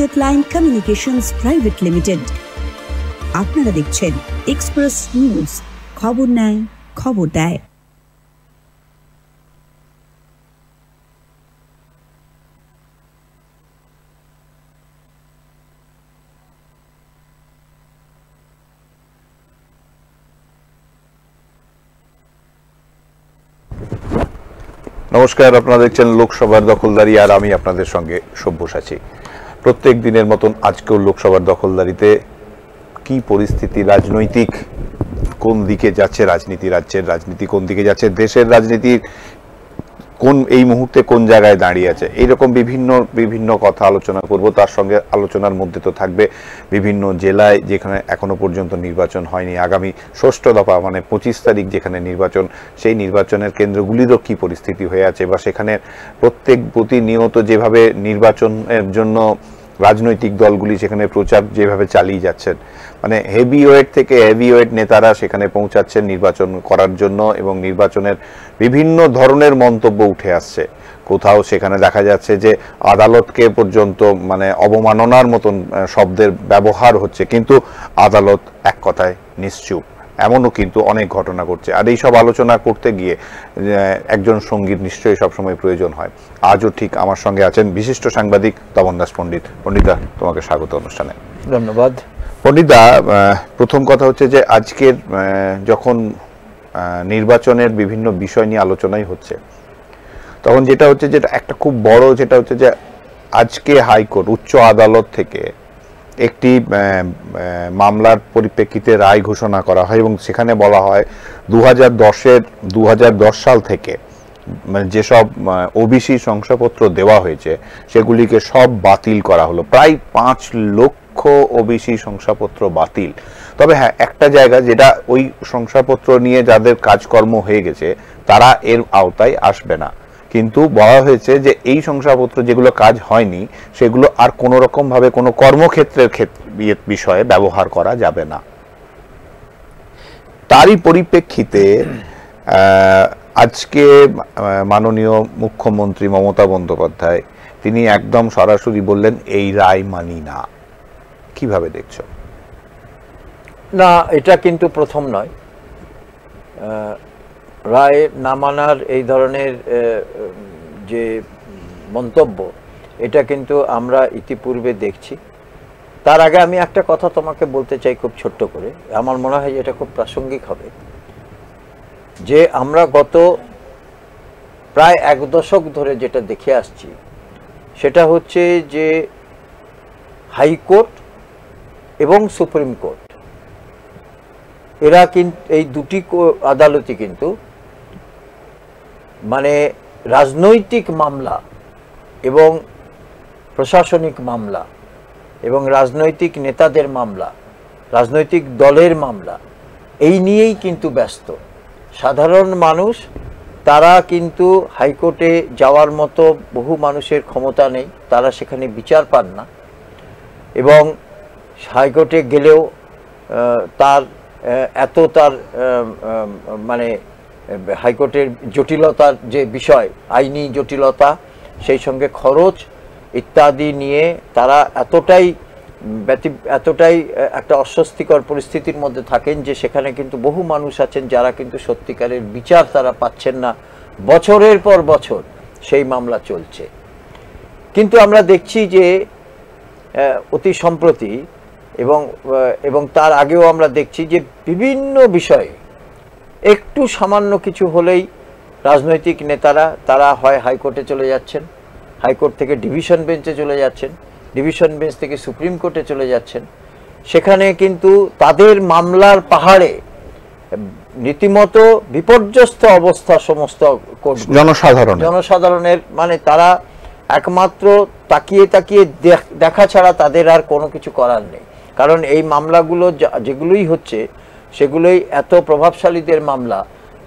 Bharat line communications private limited. আপনারা দেখছেন express news, খবর নেয় খবর দেয়। নমস্কার, আপনারা দেখছেন লোকসভার দখলদারি, আর আমি আপনাদের সঙ্গে সব্যসাচী। প্রত্যেক দিনের মতন আজকেও লোকসভার দখলদারিতে কি পরিস্থিতি, রাজনৈতিক কোন দিকে যাচ্ছে, রাজ্যের রাজনীতি কোন দিকে যাচ্ছে, দেশের রাজনীতি কোন এই মুহূর্তে কোন জায়গায় দাঁড়িয়ে আছে, এইরকম বিভিন্ন কথা আলোচনা করব। তার সঙ্গে আলোচনার মধ্যে তো থাকবে বিভিন্ন জেলায় যেখানে এখনো পর্যন্ত নির্বাচন হয়নি, আগামী ৬ষ্ঠ দফা মানে ২৫ তারিখ যেখানে নির্বাচন, সেই নির্বাচনের কেন্দ্রগুলিরও কি পরিস্থিতি হয়ে আছে, বা সেখানে প্রতিনিয়ত যেভাবে নির্বাচনের জন্য রাজনৈতিক দলগুলি সেখানে প্রচার যেভাবে চালিয়ে যাচ্ছেন, মানে হেভিওয়েট থেকে হেভিওয়েট নেতারা সেখানে পৌঁছাচ্ছেন নির্বাচন করার জন্য, এবং নির্বাচনের বিভিন্ন ধরনের মন্তব্য উঠে আসছে। কোথাও সেখানে দেখা যাচ্ছে যে আদালতকে পর্যন্ত মানে অবমাননার মতন শব্দের ব্যবহার হচ্ছে, কিন্তু আদালত এক কথায় নিশ্চুপ, এমনও কিন্তু অনেক ঘটনা ঘটছে। আর এই সব আলোচনা করতে গিয়ে একজন সঙ্গীর নিশ্চয়ই সবসময় প্রয়োজন হয়। আজও ঠিক আমার সঙ্গে আছেন বিশিষ্ট সাংবাদিক তপন দাস পণ্ডিত। পণ্ডিতা, তোমাকে স্বাগত অনুষ্ঠানে। ধন্যবাদ। পণ্ডিতা, প্রথম কথা হচ্ছে যে আজকের যখন নির্বাচনের বিভিন্ন বিষয় নিয়ে আলোচনাই হচ্ছে, তখন যেটা হচ্ছে যেটা একটা খুব বড়, যেটা হচ্ছে যে আজকে হাইকোর্ট উচ্চ আদালত থেকে একটি মামলার পরিপ্রেক্ষিতে রায় ঘোষণা করা হয়, এবং সেখানে বলা হয় 2010 সাল থেকে মানে যেসব ওবিসি শংসাপত্র দেওয়া হয়েছে সেগুলিকে সব বাতিল করা হলো। প্রায় 5 লক্ষ ওবিসি শংসাপত্র বাতিল। তবে হ্যাঁ, একটা জায়গা যেটা ওই শংসাপত্র নিয়ে যাদের কাজকর্ম হয়ে গেছে তারা এর আওতায় আসবে না, কিন্তু বলা হয়েছে যে এই শংসাপত্র যেগুলো কাজ হয়নি সেগুলো আর কোনো রকম ভাবে কোনো কর্মক্ষেত্রের বিষয়ে ব্যবহার করা যাবে না। তারই পরিপ্রেক্ষিতে আজকে মাননীয় মুখ্যমন্ত্রী মমতা বন্দ্যোপাধ্যায় তিনি একদম সরাসরি বললেন এই রায় মানি না। কিভাবে দেখছো? না, এটা কিন্তু প্রথম নয়। রায় না মানার এই ধরনের যে মন্তব্য, এটা কিন্তু আমরা ইতিপূর্বে দেখছি। তার আগে আমি একটা কথা তোমাকে বলতে চাই খুব ছোট্ট করে, আমার মনে হয় এটা খুব প্রাসঙ্গিক হবে, যে আমরা গত প্রায় 1 দশক ধরে যেটা দেখে আসছি সেটা হচ্ছে যে হাইকোর্ট এবং সুপ্রিম কোর্ট এরা কিন্তু এই দুটি আদালতই কিন্তু মানে রাজনৈতিক মামলা এবং প্রশাসনিক মামলা এবং রাজনৈতিক নেতাদের মামলা, রাজনৈতিক দলের মামলা, এই নিয়েই কিন্তু ব্যস্ত। সাধারণ মানুষ তারা কিন্তু হাইকোর্টে যাওয়ার মতো বহু মানুষের ক্ষমতা নেই, তারা সেখানে বিচার পান না, এবং হাইকোর্টে গেলেও তার মানে হাইকোর্টের জটিলতার যে বিষয়, আইনি জটিলতা, সেই সঙ্গে খরচ ইত্যাদি নিয়ে তারা এতটাই একটা অস্বস্তিকর পরিস্থিতির মধ্যে থাকেন যে সেখানে কিন্তু বহু মানুষ আছেন যারা কিন্তু সত্যিকারের বিচার তারা পাচ্ছেন না। বছরের পর বছর সেই মামলা চলছে। কিন্তু আমরা দেখছি যে অতি সম্প্রতি এবং তার আগেও আমরা দেখছি যে বিভিন্ন বিষয়ে একটু সামান্য কিছু হলেই রাজনৈতিক নেতারা তারা হয় হাইকোর্টে চলে যাচ্ছেন, হাইকোর্ট থেকে ডিভিশন বেঞ্চে চলে যাচ্ছেন, ডিভিশন বেঞ্চ থেকে সুপ্রিম কোর্টে চলে যাচ্ছেন। সেখানে কিন্তু তাদের মামলার পাহাড়ে রীতিমতো বিপর্যস্ত অবস্থা সমস্ত জনসাধারণের, মানে তারা একমাত্র তাকিয়ে তাকিয়ে দেখা ছাড়া তাদের আর কোনো কিছু করার নেই। কারণ এই মামলাগুলো যেগুলোই হচ্ছে সেগুলোই এত প্রভাবশালীদের মামলা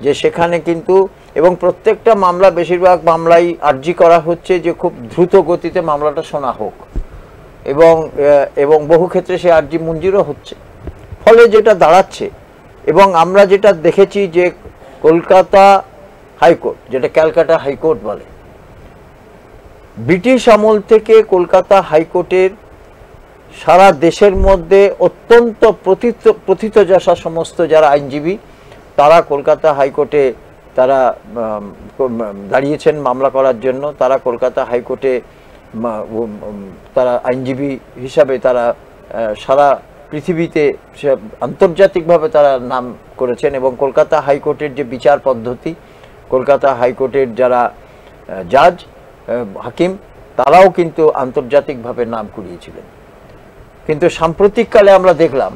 যে সেখানে কিন্তু, এবং প্রত্যেকটা মামলা, বেশিরভাগ মামলাই আর্জি করা হচ্ছে যে খুব দ্রুত গতিতে মামলাটা শোনা হোক, এবং বহু ক্ষেত্রে সে আর্জি মঞ্জুরও হচ্ছে। ফলে যেটা দাঁড়াচ্ছে, এবং আমরা যেটা দেখেছি যে কলকাতা হাইকোর্ট, যেটা ক্যালকাটা হাইকোর্ট বলে, ব্রিটিশ আমল থেকে কলকাতা হাইকোর্টের সারা দেশের মধ্যে অত্যন্ত প্রথিতযশা সমস্ত যারা আইনজীবী তারা কলকাতা হাইকোর্টে তারা দাঁড়িয়েছেন মামলা করার জন্য। তারা কলকাতা হাইকোর্টে তারা আইনজীবী হিসাবে তারা সারা পৃথিবীতে আন্তর্জাতিকভাবে তারা নাম করেছেন এবং কলকাতা হাইকোর্টের যে বিচার পদ্ধতি, কলকাতা হাইকোর্টের যারা জাজ হাকিম তারাও কিন্তু আন্তর্জাতিকভাবে নাম কুড়িয়েছিলেন। কিন্তু সাম্প্রতিককালে আমরা দেখলাম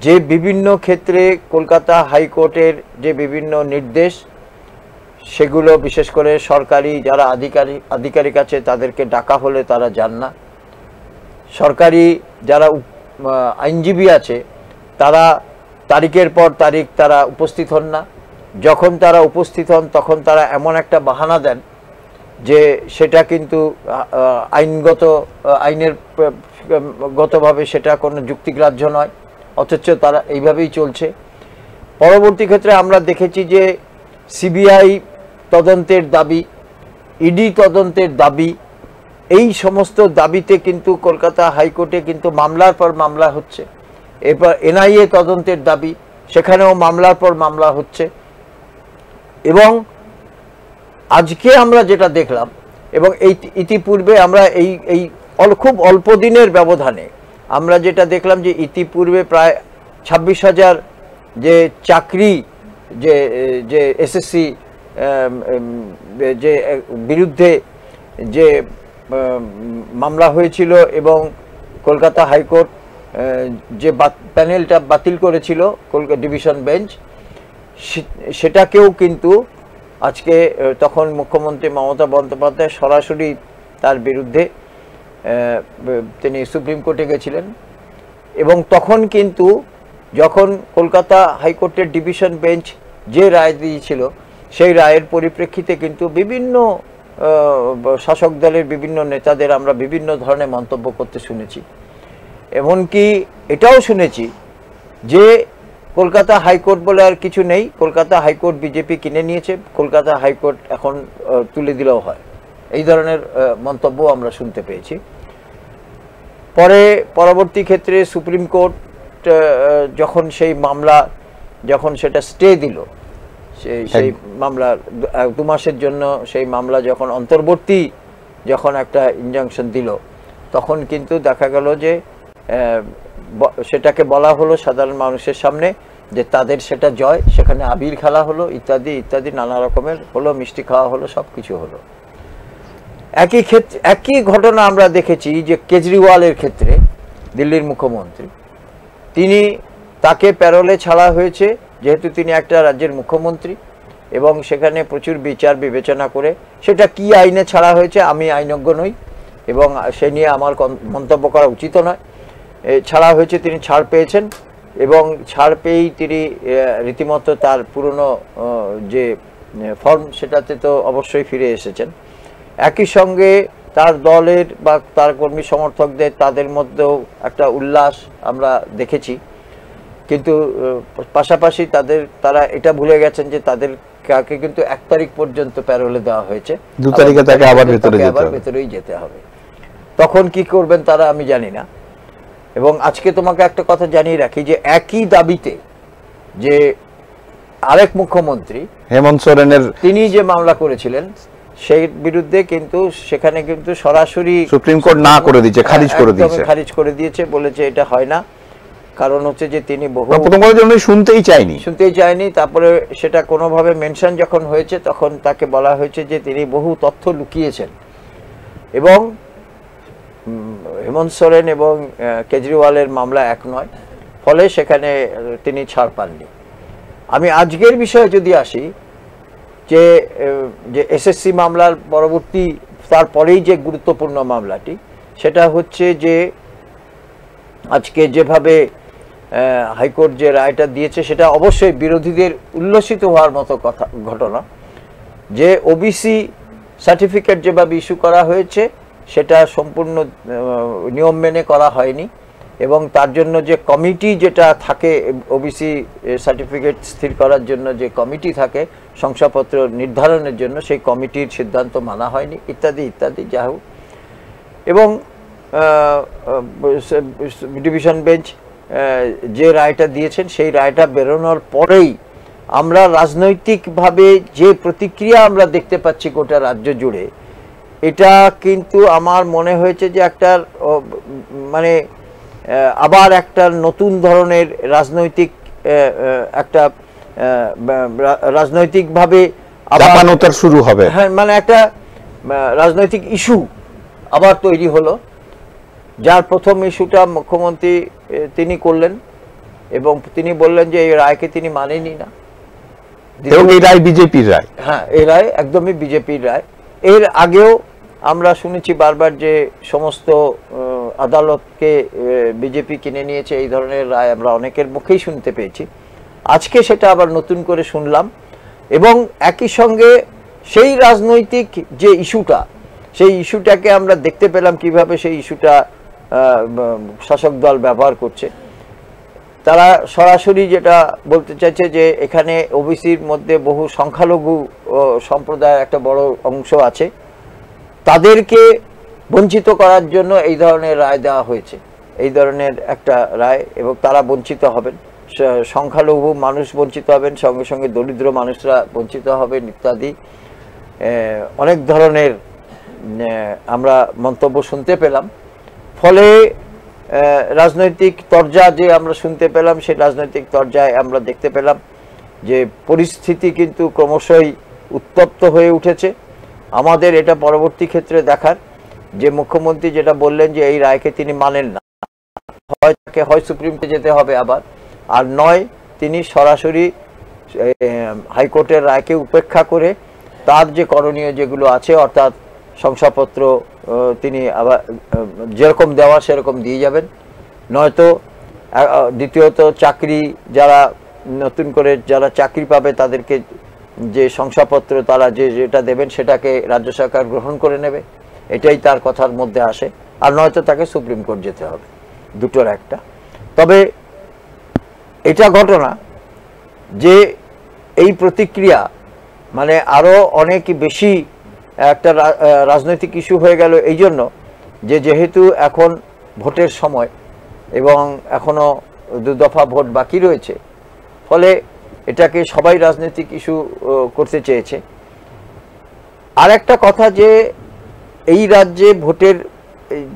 যে বিভিন্ন ক্ষেত্রে কলকাতা হাইকোর্টের যে বিভিন্ন নির্দেশ সেগুলো বিশেষ করে সরকারি যারা আধিকারিক আছে তাদেরকে ডাকা হলে তারা যান না, সরকারি যারা আইনজীবী আছে তারা তারিখের পর তারিখ তারা উপস্থিত হন না, যখন তারা উপস্থিত হন তখন তারা এমন একটা বাহানা দেন যে সেটা কিন্তু আইনের গতভাবে সেটা কোনো যুক্তিগ্রাহ্য নয়, অথচ তারা এইভাবেই চলছে। পরবর্তী ক্ষেত্রে আমরা দেখেছি যে সিবিআই তদন্তের দাবি, ইডি তদন্তের দাবি, এই সমস্ত দাবিতে কিন্তু কলকাতা হাইকোর্টে কিন্তু মামলার পর মামলা হচ্ছে। এরপর এনআইএ তদন্তের দাবি, সেখানেও মামলার পর মামলা হচ্ছে। এবং আজকে আমরা যেটা দেখলাম এবং এই ইতিপূর্বে আমরা এই খুব অল্প দিনের ব্যবধানে আমরা যেটা দেখলাম যে ইতিপূর্বে প্রায় 26,000 যে চাকরি যে এসএসসি যে বিরুদ্ধে যে মামলা হয়েছিল এবং কলকাতা হাইকোর্ট যে প্যানেলটা বাতিল করেছিল কলকাতা ডিভিশন বেঞ্চ, সেটাকেও কিন্তু আজকে তখন মুখ্যমন্ত্রী মমতা বন্দ্যোপাধ্যায় সরাসরি তার বিরুদ্ধে তিনি সুপ্রিম কোর্টে গেছিলেন। এবং তখন কিন্তু যখন কলকাতা হাইকোর্টের ডিভিশন বেঞ্চ যে রায় দিয়েছিল সেই রায়ের পরিপ্রেক্ষিতে কিন্তু বিভিন্ন শাসক দলের বিভিন্ন নেতাদের আমরা বিভিন্ন ধরনের মন্তব্য করতে শুনেছি। এমনকি এটাও শুনেছি যে কলকাতা হাইকোর্ট বলে আর কিছু নেই, কলকাতা হাইকোর্ট বিজেপি কিনে নিয়েছে, কলকাতা হাইকোর্ট এখন তুলে দিলেও হয়, এই ধরনের মন্তব্য আমরা শুনতে পেয়েছি। পরবর্তী ক্ষেত্রে সুপ্রিম কোর্ট যখন সেই মামলা যখন সেটা স্টে দিল, সেই মামলা 2 মাসের জন্য সেই মামলা যখন অন্তর্বর্তী যখন একটা ইনজাংশন দিল, তখন কিন্তু দেখা গেল যে সেটাকে বলা হলো সাধারণ মানুষের সামনে যে তাদের সেটা জয়, সেখানে আবির খেলা হলো, ইত্যাদি ইত্যাদি নানা রকমের হলো, মিষ্টি খাওয়া হলো, সব কিছু হলো। একই ঘটনা আমরা দেখেছি যে কেজরিওয়ালের ক্ষেত্রে, দিল্লির মুখ্যমন্ত্রী, তাকে প্যারোলে ছাড়া হয়েছে যেহেতু তিনি একটা রাজ্যের মুখ্যমন্ত্রী এবং সেখানে প্রচুর বিচার বিবেচনা করে, সেটা কি আইনে ছাড়া হয়েছে আমি আইনজ্ঞ নই এবং সে নিয়ে আমার মন্তব্য করা উচিত নয়। ছাড়া হয়েছে, তিনি ছাড় পেয়েছেন এবং ছাড় পেয়েই তিনি রীতিমতো তার পুরনো যে ফর্ম সেটাতে তো অবশ্যই ফিরে এসেছেন। একই সঙ্গে তার দলের বা তার কর্মী সমর্থকদের তাদের মধ্যেও একটা উল্লাস আমরা দেখেছি, কিন্তু পাশাপাশি তারা এটা ভুলে গেছেন যে তাদের কাকে কিন্তু 1 তারিখ পর্যন্ত প্যারোলে দেওয়া হয়েছে, 2 তারিখে তাকে আবার ভেতরেই যেতে হবে। তখন কি করবেন তারা আমি জানি না। এবং আজকে তোমাকে একটা কথা জানিয়ে রাখি যে একই দাবিতে যে আরেক মুখ্যমন্ত্রী হেমন্ত সোরেনের তিনি যে মামলা করেছিলেন সেই বিরুদ্ধে কিন্তু সেখানে কিন্তু সরাসরি সুপ্রিম কোর্ট না করে দিয়েছে, খারিজ করে দিয়েছে, বলেছে এটা হয় না। কারণ হচ্ছে যে তিনি শুনতেই চায়নি। তারপরে সেটা কোনোভাবে মেনশন যখন হয়েছে তখন তাকে বলা হয়েছে যে তিনি বহু তথ্য লুকিয়েছেন এবং হেমন্ত সোরেন এবং কেজরিওয়ালের মামলা এক নয়, ফলে সেখানে তিনি ছাড় পাননি। আমি আজকের বিষয়ে যদি আসি যে এসএসসি মামলার পরবর্তী তারপরেই যে গুরুত্বপূর্ণ মামলাটি, সেটা হচ্ছে যে আজকে যেভাবে হাইকোর্ট যে রায়টা দিয়েছে সেটা অবশ্যই বিরোধীদের উল্লসিত হওয়ার মতো ঘটনা। যে ওবিসি সার্টিফিকেট যেভাবে ইস্যু করা হয়েছে সেটা সম্পূর্ণ নিয়ম মেনে করা হয়নি এবং তার জন্য যে কমিটি যেটা থাকে ওবিসি সার্টিফিকেট স্থির করার জন্য যে কমিটি থাকে শংসাপত্র নির্ধারণের জন্য, সেই কমিটির সিদ্ধান্ত মানা হয়নি, ইত্যাদি ইত্যাদি। যা হোক, এবং ডিভিশন বেঞ্চ যে রায়টা দিয়েছেন সেই রায়টা বেরোনোর পরেই আমরা রাজনৈতিকভাবে যে প্রতিক্রিয়া আমরা দেখতে পাচ্ছি গোটা রাজ্য জুড়ে, এটা কিন্তু আমার মনে হয়েছে যে একটা মানে আবার একটা নতুন ধরনের রাজনৈতিক একটা রাজনৈতিকভাবে আবার শুরু হবে। হ্যাঁ, মানে একটা রাজনৈতিক ইস্যু আবার তৈরি হলো, যার প্রথম ইস্যুটা মুখ্যমন্ত্রী তিনি করলেন এবং তিনি বললেন যে এই রায়কে তিনি মানেনি না, এই রায় বিজেপির রায়। হ্যাঁ, এই রায় একদমই বিজেপির রায়। এর আগেও আমরা শুনেছি বারবার যে সমস্ত আদালতকে বিজেপি কিনে নিয়েছে, এই ধরনের রায় আমরা অনেকের মুখেই শুনতে পেয়েছি। আজকে সেটা আবার নতুন করে শুনলাম এবং একই সঙ্গে সেই রাজনৈতিক যে ইস্যুটা, সেই ইস্যুটাকে আমরা দেখতে পেলাম কিভাবে সেই ইস্যুটা শাসক দল ব্যবহার করছে। তারা সরাসরি যেটা বলতে চাইছে যে এখানে ওবিসির মধ্যে বহু সংখ্যালঘু সম্প্রদায়ের একটা বড় অংশ আছে, তাদেরকে বঞ্চিত করার জন্য এই ধরনের রায় দেওয়া হয়েছে, এই ধরনের একটা রায়, এবং তারা বঞ্চিত হবেন, সংখ্যালঘু মানুষ বঞ্চিত হবেন, সঙ্গে সঙ্গে দরিদ্র মানুষরা বঞ্চিত হবেন ইত্যাদি অনেক ধরনের আমরা মন্তব্য শুনতে পেলাম। ফলে রাজনৈতিক তরজা যে আমরা শুনতে পেলাম, সেই রাজনৈতিক তরজায় আমরা দেখতে পেলাম যে পরিস্থিতি কিন্তু ক্রমশই উত্তপ্ত হয়ে উঠেছে। আমাদের এটা পরবর্তী ক্ষেত্রে দেখার যে মুখ্যমন্ত্রী যেটা বললেন যে এই রায়কে তিনি মানেন না, হয় সুপ্রিম কোর্টে যেতে হবে আবার, আর নয় তিনি সরাসরি হাইকোর্টের রায়কে উপেক্ষা করে তার যে করণীয় যেগুলো আছে, অর্থাৎ শংসাপত্র তিনি আবার যেরকম দেওয়া সেরকম দিয়ে যাবেন, নয়তো দ্বিতীয়ত চাকরি যারা নতুন করে যারা চাকরি পাবে তাদেরকে যে শংসাপত্র তারা যেটা দেবেন সেটাকে রাজ্য সরকার গ্রহণ করে নেবে, এটাই তার কথার মধ্যে আসে, আর নয়তো তাকে সুপ্রিম কোর্ট যেতে হবে, দুটোর একটা। তবে এটা ঘটনা যে এই প্রতিক্রিয়া মানে আরো অনেক বেশি একটা রাজনৈতিক ইস্যু হয়ে গেল এই জন্য যে যেহেতু এখন ভোটের সময় এবং এখনো 2 দফা ভোট বাকি রয়েছে, ফলে এটাকে সবাই রাজনৈতিক ইস্যু করতে চেয়েছে। আর একটা কথা যে এই রাজ্যে ভোটের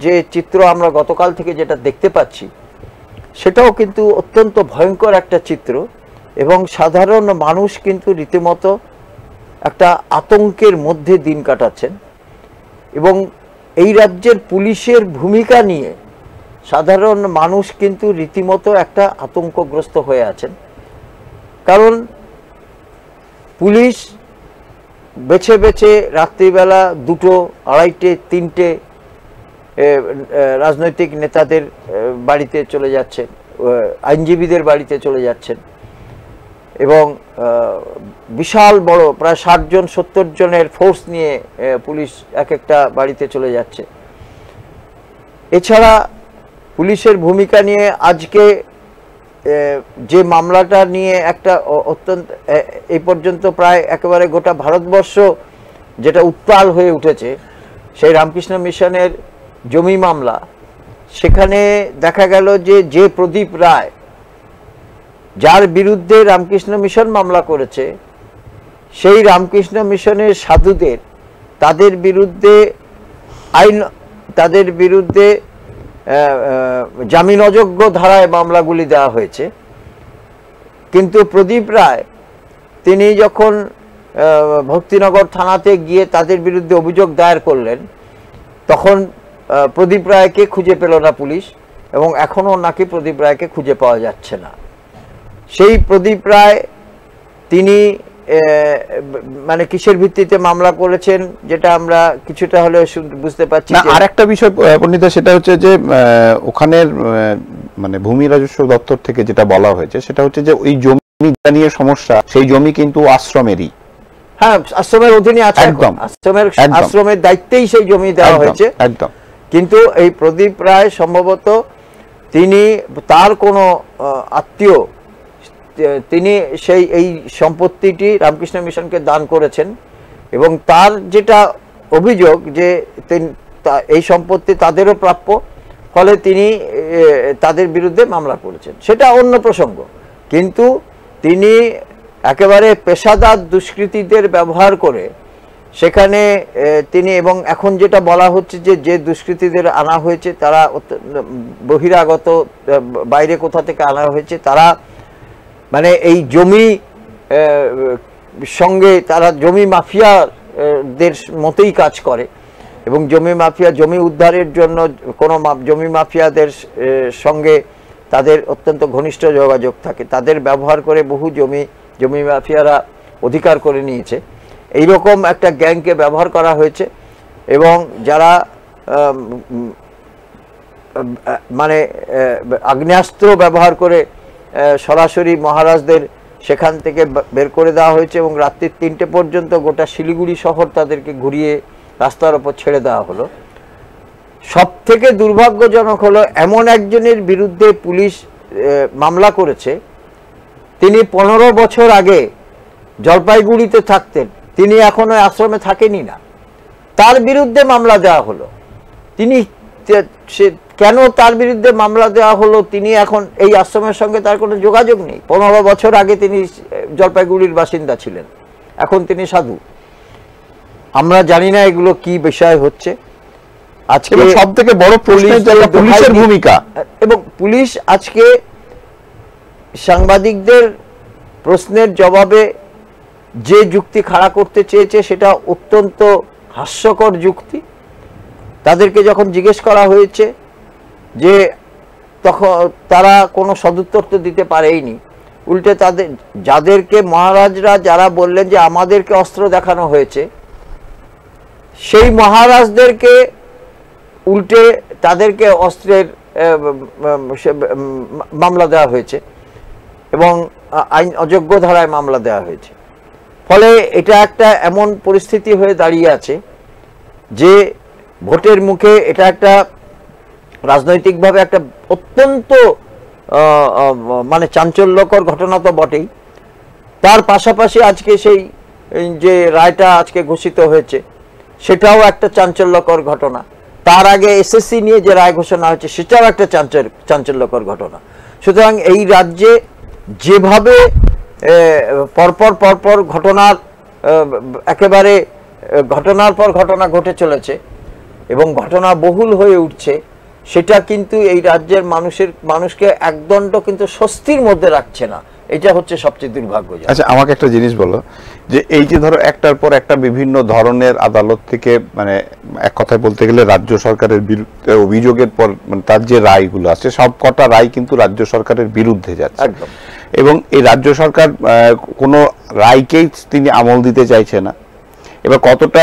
যে চিত্র আমরা গতকাল থেকে যেটা দেখতে পাচ্ছি সেটাও কিন্তু অত্যন্ত ভয়ঙ্কর একটা চিত্র, এবং সাধারণ মানুষ কিন্তু রীতিমতো একটা আতঙ্কের মধ্যে দিন কাটাচ্ছেন। এবং এই রাজ্যের পুলিশের ভূমিকা নিয়ে সাধারণ মানুষ কিন্তু রীতিমতো একটা আতঙ্কগ্রস্ত হয়ে আছেন, কারণ পুলিশ বেছে বেছে রাত্রিবেলা 2টো, 2:30টে, 3টে রাজনৈতিক নেতাদের বাড়িতে চলে যাচ্ছেন, আইনজীবীদের বাড়িতে চলে যাচ্ছেন, এবং বিশাল বড় প্রায় 60 জন 70 জনের ফোর্স নিয়ে পুলিশ এক একটা বাড়িতে চলে যাচ্ছে। এছাড়া পুলিশের ভূমিকা নিয়ে আজকে যে মামলাটা নিয়ে একটা অত্যন্ত এই পর্যন্ত প্রায় একেবারে গোটা ভারতবর্ষ যেটা উত্তাল হয়ে উঠেছে, সেই রামকৃষ্ণ মিশনের জমি মামলা, সেখানে দেখা গেল যে প্রদীপ রায় যার বিরুদ্ধে রামকৃষ্ণ মিশন মামলা করেছে, সেই রামকৃষ্ণ মিশনের সাধুদের তাদের বিরুদ্ধে জামিন অযোগ্য ধারায় মামলাগুলি দেওয়া হয়েছে। কিন্তু প্রদীপ রায় তিনি যখন ভক্তিনগর থানাতে গিয়ে তাদের বিরুদ্ধে অভিযোগ দায়ের করলেন, তখন প্রদীপ রায়কে খুঁজে পেল না পুলিশ, এবং এখনো নাকি প্রদীপ রায়কে খুঁজে পাওয়া যাচ্ছে না। সেই প্রদীপ রায় তিনি মানে কিসের ভিত্তিতে মামলা করেছেন যেটা আমরা কিছুটা হলেও বুঝতে পারছি। আর একটা বিষয় পণ্ডিতা, সেটা হচ্ছে যে ওখানের মানে ভূমি রাজস্ব দপ্তর থেকে যেটা বলা হয়েছে সেটা হচ্ছে যে ওই জমি নিয়ে সমস্যা, সেই জমি কিন্তু আশ্রমেরই। হ্যাঁ, আশ্রমের অধীনে আছে, একদম আশ্রমের দায়িত্বেই সেই জমি দেওয়া হয়েছে একদম। কিন্তু এই প্রদীপ রায় সম্ভবত তিনি তার কোনো আত্মীয় তিনি এই সম্পত্তিটি রামকৃষ্ণ মিশনকে দান করেছেন, এবং তার যেটা অভিযোগ যে এই সম্পত্তি তাদেরও প্রাপ্য, ফলে তিনি তাদের বিরুদ্ধে মামলা করেছেন, সেটা অন্য প্রসঙ্গ। কিন্তু তিনি একেবারে পেশাদার দুষ্কৃতীদের ব্যবহার করে সেখানে তিনি, এবং এখন যেটা বলা হচ্ছে যে দুষ্কৃতীদের আনা হয়েছে তারা বহিরাগত, বাইরে কোথা থেকে আনা হয়েছে, তারা মানে এই জমি সঙ্গে তারা জমি মাফিয়াদের মতোই কাজ করে, এবং জমি উদ্ধারের জন্য কোনো জমি মাফিয়াদের সঙ্গে তাদের অত্যন্ত ঘনিষ্ঠ যোগাযোগ থাকে, তাদের ব্যবহার করে বহু জমি মাফিয়ারা অধিকার করে নিয়েছে। এইরকম একটা গ্যাংকে ব্যবহার করা হয়েছে, এবং যারা মানে আগ্নেয়াস্ত্র ব্যবহার করে সরাসরি মহারাজদের সেখান থেকে বের করে দেওয়া হয়েছে, এবং রাত্রি 3টে পর্যন্ত গোটা শিলিগুড়ি শহর তাদেরকে ঘুরিয়ে রাস্তার ওপর ছেড়ে দেওয়া হলো। সব থেকে দুর্ভাগ্যজনক হলো এমন একজনের বিরুদ্ধে পুলিশ মামলা করেছে, তিনি 15 বছর আগে জলপাইগুড়িতে থাকতেন, তিনি এখনো আশ্রমে থাকেনই না, তার বিরুদ্ধে মামলা দেওয়া হলো। তিনি কেন তার বিরুদ্ধে মামলা দেওয়া হলো? তিনি এখন এই আশ্রমের সঙ্গে তার কোনো যোগাযোগ নেই। 15 বছর আগে তিনি জলপাইগুড়ির বাসিন্দা ছিলেন, এখন তিনি সাধু। আমরা জানি না এগুলো কি বিষয় হচ্ছে। আজকে সব থেকে বড় পুলিশের ভূমিকা, এবং পুলিশ আজকে সাংবাদিকদের প্রশ্নের জবাবে যে যুক্তি খাড়া করতে চেয়েছে সেটা অত্যন্ত হাস্যকর যুক্তি। তাদেরকে যখন জিজ্ঞেস করা হয়েছে যে তখন তারা কোনো সদুত্তর তো দিতে পারেইনি, উল্টে যাদেরকে মহারাজরা যারা বললেন যে আমাদেরকে অস্ত্র দেখানো হয়েছে, সেই মহারাজদেরকে উল্টে তাদেরকে অস্ত্রের মামলা দেওয়া হয়েছে, এবং আইন অযোগ্য ধারায় মামলা দেওয়া হয়েছে। ফলে এটা একটা এমন পরিস্থিতি হয়ে দাঁড়িয়ে আছে যে ভোটের মুখে এটা একটা রাজনৈতিকভাবে একটা অত্যন্ত মানে চাঞ্চল্যকর ঘটনা তো বটেই, তার পাশাপাশি আজকে সেই যে রায়টা আজকে ঘোষিত হয়েছে সেটাও একটা চাঞ্চল্যকর ঘটনা। তার আগে এসএসসি নিয়ে যে রায় ঘোষণা হয়েছে সেটাও একটা চাঞ্চল্যকর ঘটনা। সুতরাং এই রাজ্যে যেভাবে পরপর ঘটনার একেবারে ঘটনার পর ঘটনা ঘটে চলেছে এবং ঘটনা বহুল হয়ে উঠছে, সেটা কিন্তু এই রাজ্যের মানুষকে একদণ্ড কিন্তু স্বস্তির মধ্যে রাখছে না। এটা হচ্ছে সবচেয়ে দুর্ভাগ্যজনক। আচ্ছা, আমাকে একটা জিনিস বলো, যে এই যে ধরো একটার পর একটা বিভিন্ন ধরনের আদালত থেকে, মানে এক কথায় বলতে গেলে রাজ্য সরকারের বিরুদ্ধে অভিযোগের পর মানে তার যে রায়গুলো আছে সব কটা রায় কিন্তু রাজ্য সরকারের বিরুদ্ধে যাচ্ছে, একদম। এবং এই রাজ্য সরকার কোনো রায়কেই তিনি আমল দিতে চাইছে না। এবার কতটা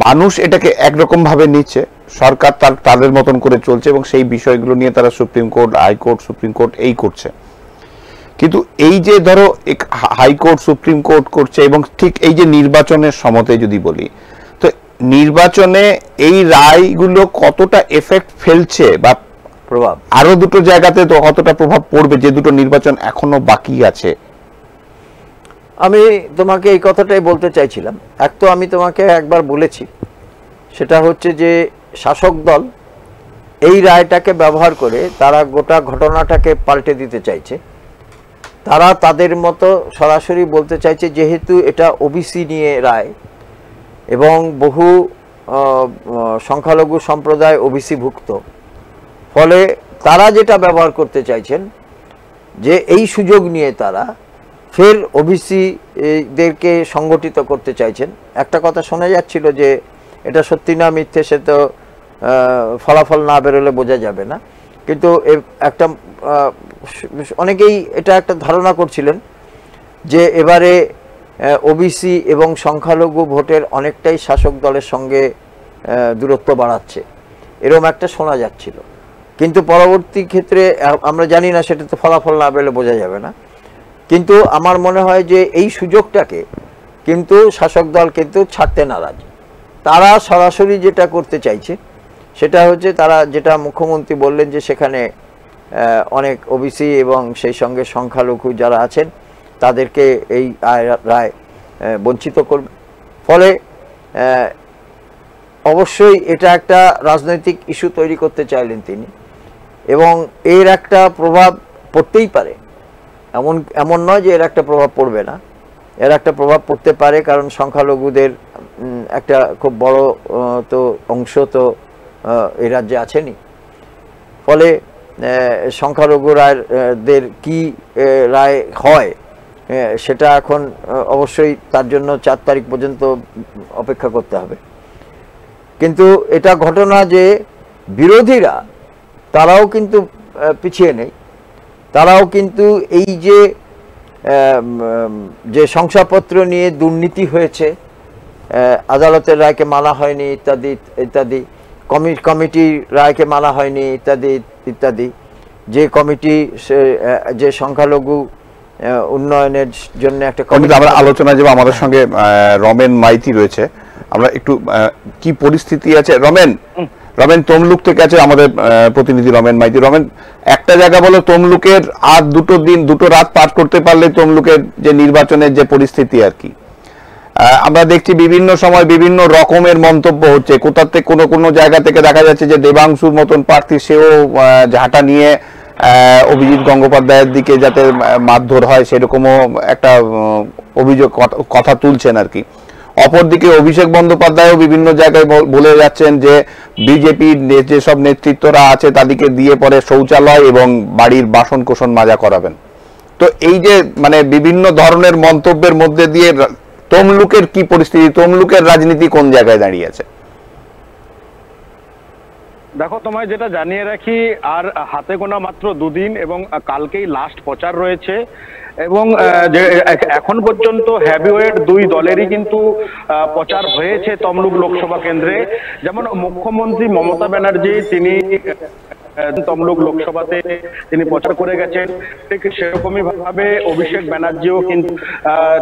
মানুষ এটাকে একরকম ভাবে নিচ্ছে, সরকার তাদের মতন করে চলছে, এবং সেই বিষয়গুলো নিয়ে তারা supreme court, high court, supreme court এই করছে। কিন্তু এই যে ধরো হাইকোর্ট, সুপ্রিম কোর্ট করছে, এবং ঠিক এই যে নির্বাচনের সমতে যদি বলি, তো নির্বাচনে এই রায়গুলো কতটা এফেক্ট ফেলছে বা প্রভাব আরো দুটো জায়গাতে তো কতটা প্রভাব পড়বে যে দুটো নির্বাচন এখনো বাকি আছে? আমি তোমাকে এই কথাটাই বলতে চাইছিলাম। এক তো আমি তোমাকে একবার বলেছি, সেটা হচ্ছে যে শাসক দল এই রায়টাকে ব্যবহার করে তারা গোটা ঘটনাটাকে পাল্টে দিতে চাইছে। তারা তাদের মতো সরাসরি বলতে চাইছে, যেহেতু এটা ওবিসি নিয়ে রায় এবং বহু সংখ্যালঘু সম্প্রদায় ওবিসি ভুক্ত, ফলে তারা যেটা ব্যবহার করতে চাইছেন যে এই সুযোগ নিয়ে তারা ফের ওবিসিদেরকে সংগঠিত করতে চাইছেন। একটা কথা শোনা যাচ্ছিল যে এটা সত্যি না মিথ্যে সে তো ফলাফল না বেরোলে বোঝা যাবে না, কিন্তু একটা অনেকেই এটা একটা ধারণা করছিলেন যে এবারে ওবিসি এবং সংখ্যালঘু ভোটের অনেকটাই শাসক দলের সঙ্গে দূরত্ব বাড়াচ্ছে, এরকম একটা শোনা যাচ্ছিল। কিন্তু পরবর্তী ক্ষেত্রে আমরা জানি না, সেটা তো ফলাফল না বেরোলে বোঝা যাবে না। কিন্তু আমার মনে হয় যে এই সুযোগটাকে কিন্তু শাসক দল কিন্তু ছাড়তে নারাজ। তারা সরাসরি যেটা করতে চাইছে সেটা হচ্ছে, তারা যেটা মুখ্যমন্ত্রী বললেন যে সেখানে অনেক ওবিসি এবং সেই সঙ্গে সংখ্যালঘু যারা আছেন তাদেরকে এই রায় বঞ্চিত করবে। ফলে অবশ্যই এটা একটা রাজনৈতিক ইস্যু তৈরি করতে চাইলেন তিনি, এবং এর একটা প্রভাব পড়তেই পারে, এমন নয় যে এর একটা প্রভাব পড়বে না, এর একটা প্রভাব পড়তে পারে, কারণ সংখ্যালঘুদের একটা খুব বড় তো অংশ তো এই রাজ্যে আছেনি। ফলে সংখ্যালঘু রায়দের কি রায় হয় সেটা এখন অবশ্যই তার জন্য 4 তারিখ পর্যন্ত অপেক্ষা করতে হবে। কিন্তু এটা ঘটনা যে বিরোধীরা তারাও কিন্তু পিছিয়ে নেই, তারাও কিন্তু এই যে শংসাপত্র নিয়ে দুর্নীতি হয়েছে, আদালতের রায়কে মানা হয়নি ইত্যাদি ইত্যাদি, কমিটির রায়কে মানা হয়নি ইত্যাদি ইত্যাদি, যে কমিটি যে সংখ্যালঘু উন্নয়নের জন্য একটা কমিটি, আমরা আলোচনা যাব। আমাদের সঙ্গে রমেন মাইতি রয়েছে, আমরা একটু কি পরিস্থিতি আছে। রমেন তমলুক থেকে আছে আমাদের প্রতিনিধি রমেন মাইতি। রমেন, একটা জায়গা বলো তমলুকের আর দুটো রাত পার করতে পারলে তমলুকের যে নির্বাচনের যে পরিস্থিতি আর কি, আমরা দেখছি বিভিন্ন সময় বিভিন্ন রকমের মন্তব্য হচ্ছে। কোথাতে কোনো জায়গা থেকে দেখা যাচ্ছে যে দেবাংশুর মতন প্রার্থী সেও ঝাঁটা নিয়ে অভিজিৎ গঙ্গোপাধ্যায়ের দিকে যাতে মারধর হয় সেরকমও একটা অভিযোগ কথা তুলছেন আর কি। অপরদিকে অভিষেক বন্দ্যোপাধ্যায়ও বিভিন্ন জায়গায় বলে যাচ্ছেন যে বিজেপির যেসব নেতৃত্বরা আছে তাদেরকে দিয়ে পরে শৌচালয় এবং বাড়ির বাসন কোসন মাজা করাবেন। তো এই যে মানে বিভিন্ন ধরনের মন্তব্যের মধ্যে দিয়ে তমলুকের কি পরিস্থিতি, তমলুকের রাজনীতি কোন জায়গায় দাঁড়িয়ে আছে? দেখো, তোমায় যেটা জানিয়ে রাখি, আর হাতে গোনা মাত্র 2 দিন এবং কালকেই লাস্ট প্রচার রয়েছে, এবং যে এখন পর্যন্ত হেভিওয়েট 2 দলেরই কিন্তু প্রচার হয়েছে তমলুক লোকসভা কেন্দ্রে। যেমন মুখ্যমন্ত্রী মমতা ব্যানার্জি তিনি তমলুক লোকসভাতে তিনি প্রচার করে গেছেন, ঠিক সেরকমই ভাবে অভিষেক ব্যানার্জিও কিন্তু